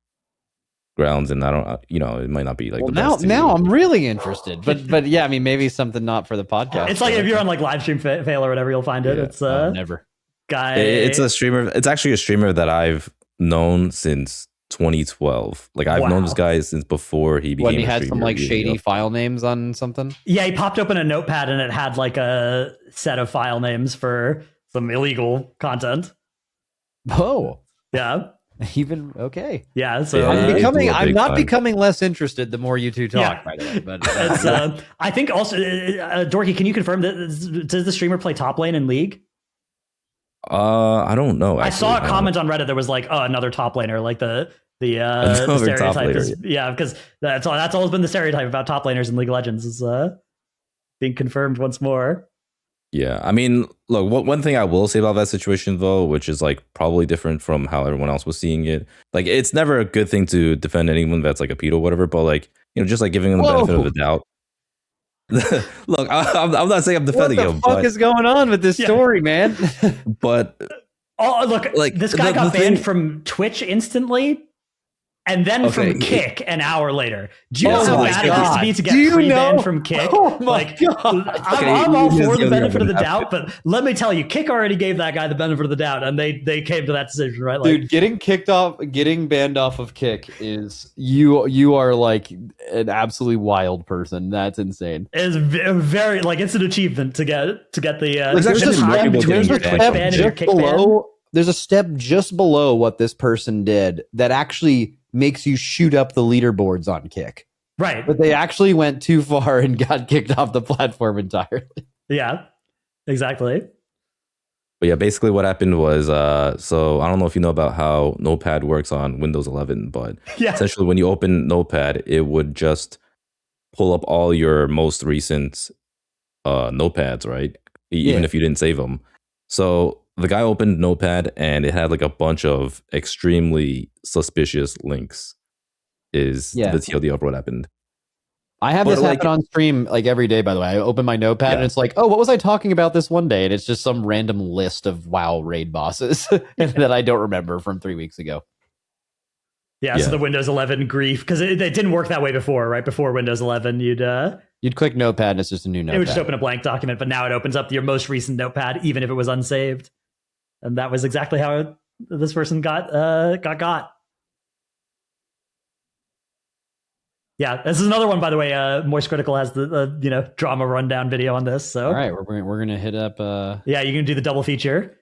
grounds, and I don't, it might not be like. Well, now I'm really interested, but yeah, I mean, maybe something not for the podcast. It's like if you're on like live stream fail or whatever, you'll find it. It's never guy. It's a streamer. It's actually a streamer that I've known since 2012. Like I've known this guy since before he became. When he had some like shady file names on something. Yeah, he popped open a notepad and it had like a set of file names for some illegal content. Oh, yeah. Even okay. Yeah, so I'm not becoming less interested the more you two talk. By the way, but it's, I think also, Dorki, can you confirm that does the streamer play top lane in League? I don't know. Actually. I saw a comment on Reddit that was like, "Oh, another top laner," like the stereotype is, because that's always been the stereotype about top laners in League of Legends is being confirmed once more. Yeah, I mean, look, one thing I will say about that situation though, which is like probably different from how everyone else was seeing it. Like, it's never a good thing to defend anyone that's like a pedo or whatever, but like, just like giving them the benefit of the doubt. Look, I'm not saying I'm defending him. What the fuck is going on with this story, man? But look, like this guy got banned from Twitch instantly, and then from Kick an hour later. Do you know how bad it used to be to get pre-banned from Kick? Oh my God. I'm all for the benefit of the doubt, but let me tell you, Kick already gave that guy the benefit of the doubt, and they came to that decision, right? Like, dude, getting banned off of Kick is you are like an absolutely wild person. That's insane. It's very like it's an achievement to get the. There's a step just below what this person did that actually makes you shoot up the leaderboards on Kick. Right. But they actually went too far and got kicked off the platform entirely. Yeah, exactly. But yeah, basically what happened was, so I don't know if you know about how Notepad works on Windows 11, but essentially when you open Notepad, it would just pull up all your most recent notepads, right? Even if you didn't save them. So the guy opened Notepad and it had like a bunch of extremely suspicious links. Is the TLD of what happened. I have this happen on stream like every day, by the way. I open my Notepad and it's like, oh, what was I talking about this one day? And it's just some random list of WoW raid bosses that I don't remember from 3 weeks ago. Yeah, so the Windows 11 grief, because it didn't work that way before, right? Before Windows 11, you'd click Notepad and it's just a new Notepad. It would just open a blank document, but now it opens up your most recent Notepad, even if it was unsaved. And that was exactly how this person got. Yeah, this is another one, by the way. Moist Critical has the drama rundown video on this. So all right, we're gonna hit up. Yeah, you can do the double feature.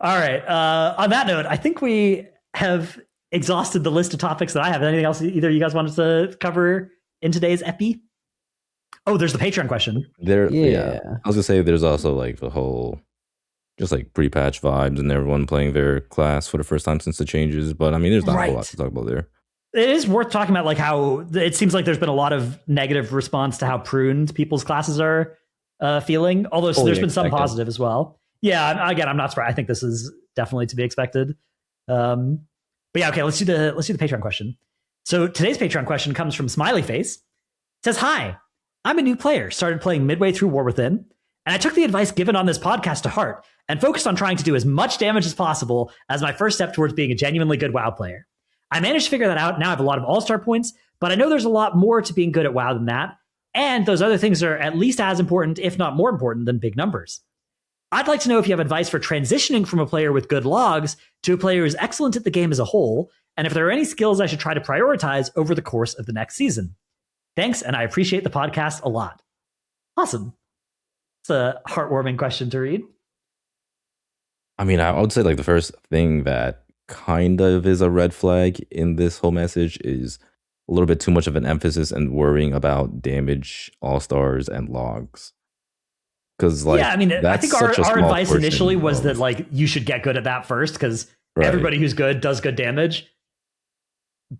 All right. On that note, I think we have exhausted the list of topics that I have. Anything else either of you guys wanted to cover in today's epi? Oh, there's the Patreon question. I was gonna say there's also like the whole just like pre-patch vibes and everyone playing their class for the first time since the changes. But I mean, there's not a whole lot to talk about there. It is worth talking about like how it seems like there's been a lot of negative response to how pruned people's classes are feeling. Although there's been some positive as well. Yeah, again, I'm not surprised. I think this is definitely to be expected. But yeah, okay, let's do the Patreon question. So today's Patreon question comes from Smiley Face. It says, "Hi, I'm a new player, started playing midway through War Within, and I took the advice given on this podcast to heart and focused on trying to do as much damage as possible as my first step towards being a genuinely good WoW player. I managed to figure that out. Now I have a lot of all-star points, but I know there's a lot more to being good at WoW than that, and those other things are at least as important, if not more important, than big numbers. I'd like to know if you have advice for transitioning from a player with good logs to a player who's excellent at the game as a whole, and if there are any skills I should try to prioritize over the course of the next season. Thanks, and I appreciate the podcast a lot. Awesome. It's a heartwarming question to read. I mean, I would say like the first thing that kind of is a red flag in this whole message is a little bit too much of an emphasis and worrying about damage, all-stars, and logs. Because like, yeah, I mean, I think our advice initially was that like you should get good at that first, because everybody who's good does good damage.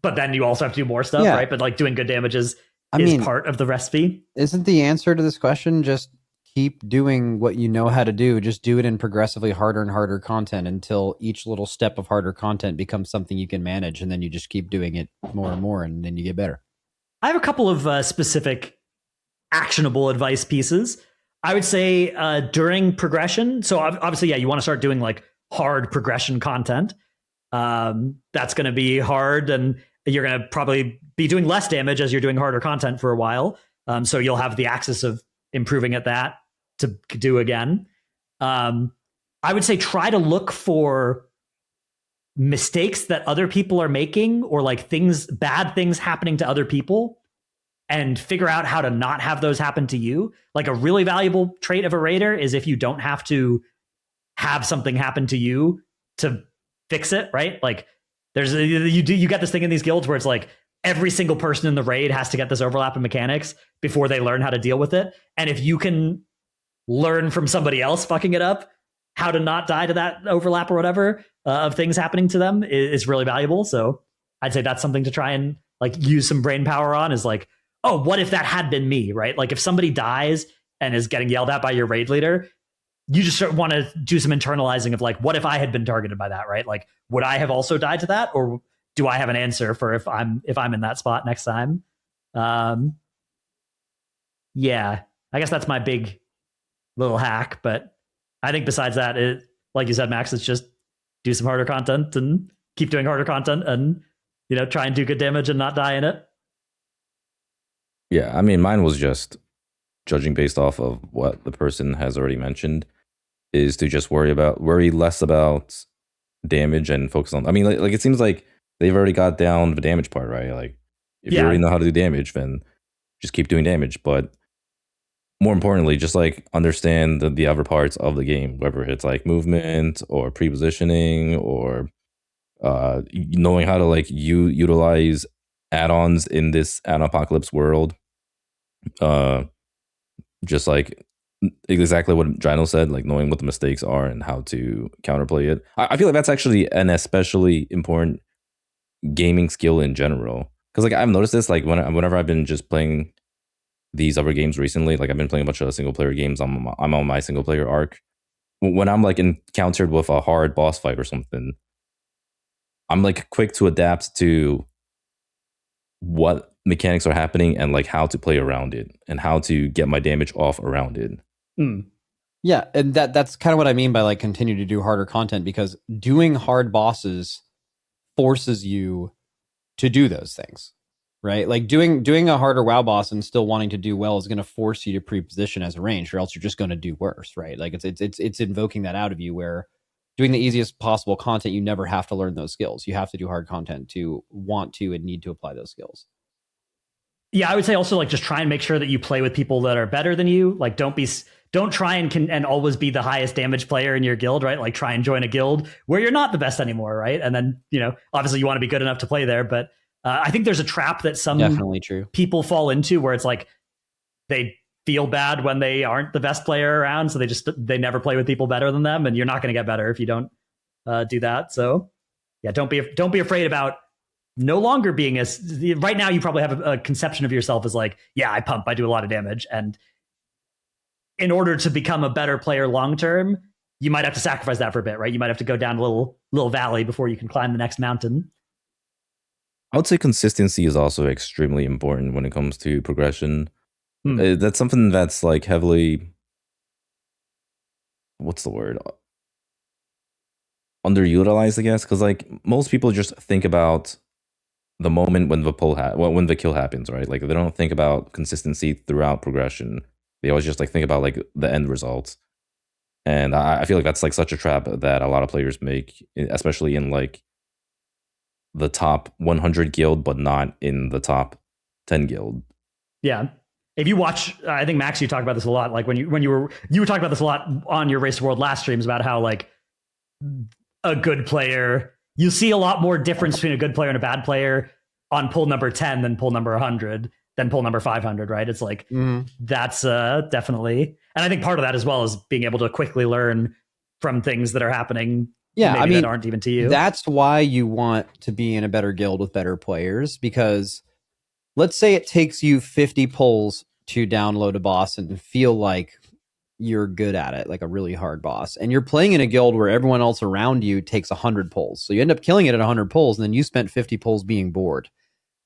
But then you also have to do more stuff, right? But like doing good damage is part of the recipe. Isn't the answer to this question just keep doing what you know how to do? Just do it in progressively harder and harder content until each little step of harder content becomes something you can manage, and then you just keep doing it more and more, and then you get better. I have a couple of specific actionable advice pieces. I would say during progression. So obviously, you want to start doing like hard progression content. That's going to be hard, and you're going to probably be doing less damage as you're doing harder content for a while. So you'll have the access of improving at that to do again. I would say try to look for mistakes that other people are making, or like bad things happening to other people, and figure out how to not have those happen to you. Like a really valuable trait of a raider is if you don't have to have something happen to you to fix it, right? Like you get this thing in these guilds where it's like every single person in the raid has to get this overlap in mechanics before they learn how to deal with it. And if you can learn from somebody else fucking it up how to not die to that overlap or whatever of things happening to them is really valuable. So I'd say that's something to try and like use some brain power on, is like, oh, what if that had been me, right? Like if somebody dies and is getting yelled at by your raid leader, you just want to do some internalizing of like, what if I had been targeted by that, right? Like, would I have also died to that? Or do I have an answer for if I'm in that spot next time? Yeah, I guess that's my big little hack. But I think besides that, like you said, Max, it's just do some harder content and keep doing harder content and, try and do good damage and not die in it. Yeah, I mean, mine was just judging based off of what the person has already mentioned, is to just worry less about damage and focus on. I mean, like it seems like they've already got down the damage part, right? Like if you already know how to do damage, then just keep doing damage. But more importantly, just like understand the other parts of the game, whether it's like movement or pre-positioning or knowing how to like utilize add-ons in this add-apocalypse world. Just like exactly what Dratnos said, like knowing what the mistakes are and how to counterplay it. I feel like that's actually an especially important gaming skill in general. Because like I've noticed this, like whenever I've been just playing these other games recently, like I've been playing a bunch of single player games. I'm on my single player arc. When I'm like encountered with a hard boss fight or something, I'm like quick to adapt to what mechanics are happening and like how to play around it and how to get my damage off around it. Yeah, and that's kind of what I mean by like continue to do harder content, because doing hard bosses forces you to do those things, right? Like doing a harder WoW boss and still wanting to do well is going to force you to pre-position as a range, or else you're just going to do worse, right? Like it's invoking that out of you, where doing the easiest possible content, you never have to learn those skills. You have to do hard content to want to and need to apply those skills. Yeah, I would say also like just try and make sure that you play with people that are better than you. Like don't try and always be the highest damage player in your guild, right? Like try and join a guild where you're not the best anymore, right? And then, obviously you want to be good enough to play there, but I think there's a trap that some definitely true people fall into, where it's like they feel bad when they aren't the best player around, so they never play with people better than them, and you're not going to get better if you don't do that. So yeah, don't be afraid about no longer being right now. You probably have a conception of yourself as like, yeah, I pump, I do a lot of damage, and in order to become a better player long term, you might have to sacrifice that for a bit, right? You might have to go down a little valley before you can climb the next mountain. I would say consistency is also extremely important when it comes to progression. That's something that's like heavily, what's the word, underutilized, I guess, because like most people just think about the moment when when the kill happens, right? Like they don't think about consistency throughout progression. They always just like think about like the end results. And I feel like that's like such a trap that a lot of players make, especially in like the top 100 guild, but not in the top 10 guild. Yeah. If you watch, I think Max, you talked about this a lot. Like when you were talking about this a lot on your Race to World last streams about how like a good player, you see a lot more difference between a good player and a bad player on pull number 10 than pull number 100 than pull number 500, right? It's like that's definitely, and I think part of that as well is being able to quickly learn from things that are happening. Yeah, I mean, that aren't even to you. That's why you want to be in a better guild with better players, because let's say it takes you 50 pulls to download a boss and feel like you're good at it, like a really hard boss, and you're playing in a guild where everyone else around you takes 100 pulls. So you end up killing it at 100 pulls, and then you spent 50 pulls being bored.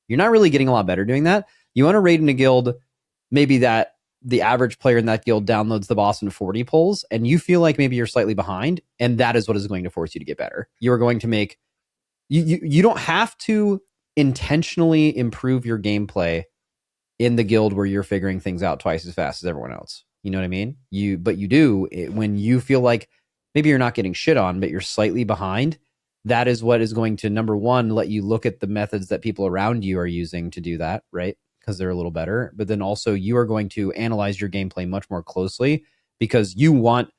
You're not really getting a lot better doing that. You want to raid in a guild, maybe that the average player in that guild downloads the boss in 40 pulls, and you feel like maybe you're slightly behind, and that is what is going to force you to get better. You're going to make... You don't have to intentionally improve your gameplay in the guild where you're figuring things out twice as fast as everyone else. You know what I mean? But you do when you feel like maybe you're not getting shit on, but you're slightly behind. That is what is going to, number one, let you look at the methods that people around you are using to do that, right? Because they're a little better. But then also you are going to analyze your gameplay much more closely because you want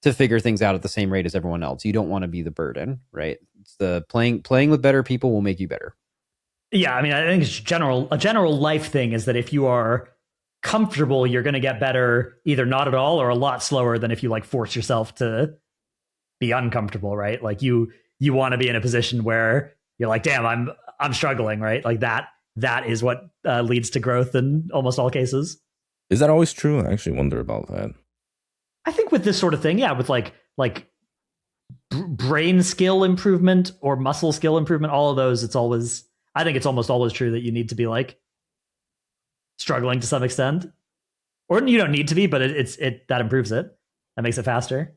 to figure things out at the same rate as everyone else. You don't want to be the burden, right? It's the playing with better people will make you better. Yeah, I mean, I think it's a general life thing is that if you are comfortable, you're going to get better either not at all or a lot slower than if you like force yourself to be uncomfortable, right? Like you want to be in a position where you're like, damn, I'm struggling, right? Like that is what leads to growth in almost all cases. Is that always true? I actually wonder about that. I think with this sort of thing, yeah, with like brain skill improvement or muscle skill improvement, all of those, I think it's almost always true that you need to be like struggling to some extent, or you don't need to be, but it that improves it. That makes it faster.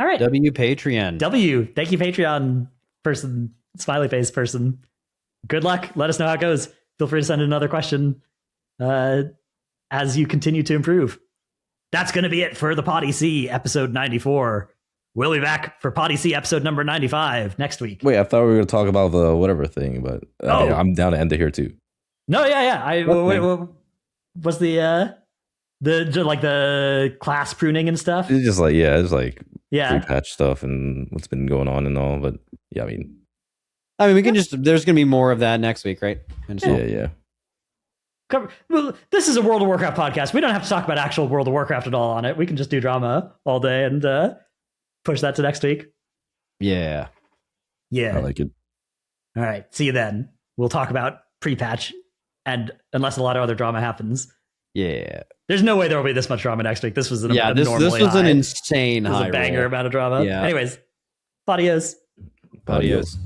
All right. W Patreon. Thank you, Patreon person, smiley face person. Good luck. Let us know how it goes. Feel free to send in another question as you continue to improve. That's going to be it for the PoddyC episode 94. We'll be back for PoddyC episode number 95 next week. Wait, I thought we were going to talk about the whatever thing, but yeah, I'm down to end it here too. No, yeah. Was the class pruning and stuff? It's just like free patch stuff and what's been going on and all. But yeah, I mean, we can just, there's going to be more of that next week, right? Yeah. Well, this is a World of Warcraft podcast. We don't have to talk about actual World of Warcraft at all on it. We can just do drama all day and push that to next week. Yeah. I like it. All right. See you then. We'll talk about pre-patch, and unless a lot of other drama happens. Yeah. There's no way there will be this much drama next week. This was an this was an insane high. This was a banger amount of drama. Yeah. Anyways, adios. Adios.